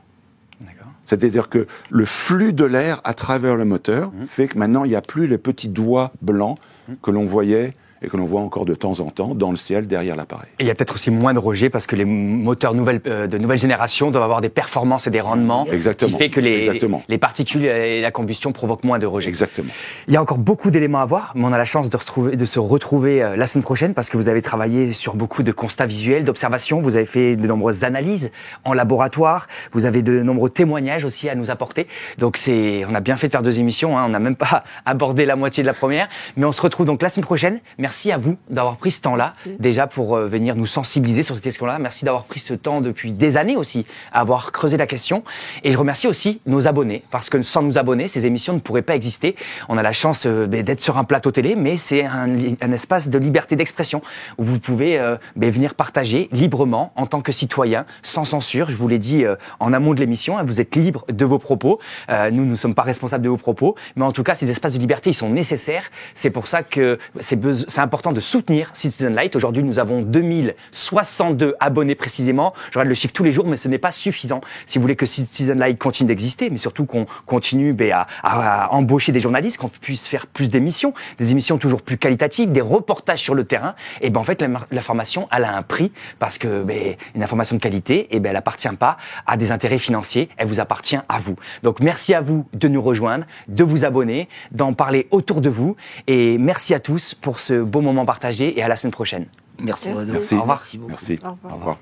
C'est-à-dire que le flux de l'air à travers le moteur fait que maintenant, il n'y a plus les petits doigts blancs que l'on voyait et que l'on voit encore de temps en temps dans le ciel derrière l'appareil. Et il y a peut-être aussi moins de rejets parce que les moteurs de nouvelle génération doivent avoir des performances et des rendements qui fait que les particules et la combustion provoquent moins de rejets. Exactement. Il y a encore beaucoup d'éléments à voir, mais on a la chance de se retrouver la semaine prochaine parce que vous avez travaillé sur beaucoup de constats visuels, d'observations, vous avez fait de nombreuses analyses en laboratoire, vous avez de nombreux témoignages aussi à nous apporter. Donc on a bien fait de faire 2 émissions, hein, on n'a même pas abordé la moitié de la première, mais on se retrouve donc la semaine prochaine. Merci à vous d'avoir pris ce temps-là, déjà pour venir nous sensibiliser sur cette question-là. Merci d'avoir pris ce temps depuis des années aussi, à avoir creusé la question. Et je remercie aussi nos abonnés, parce que sans nos abonnés, ces émissions ne pourraient pas exister. On a la chance d'être sur un plateau télé, mais c'est un espace de liberté d'expression, où vous pouvez venir partager librement, en tant que citoyen, sans censure. Je vous l'ai dit en amont de l'émission, hein, vous êtes libre de vos propos. Nous ne sommes pas responsables de vos propos, mais en tout cas, ces espaces de liberté, ils sont nécessaires. C'est pour ça que c'est important de soutenir Citizen Light. Aujourd'hui, nous avons 2062 abonnés précisément. Je regarde le chiffre tous les jours, mais ce n'est pas suffisant. Si vous voulez que Citizen Light continue d'exister, mais surtout qu'on continue à embaucher des journalistes, qu'on puisse faire plus d'émissions, des émissions toujours plus qualitatives, des reportages sur le terrain, et ben en fait, l'information, elle a un prix, parce que une information de qualité, et ben elle appartient pas à des intérêts financiers, elle vous appartient à vous. Donc merci à vous de nous rejoindre, de vous abonner, d'en parler autour de vous, et merci à tous pour ce beau moment partagé et à la semaine prochaine. Merci. Merci. Au revoir. Merci. Au revoir. Au revoir.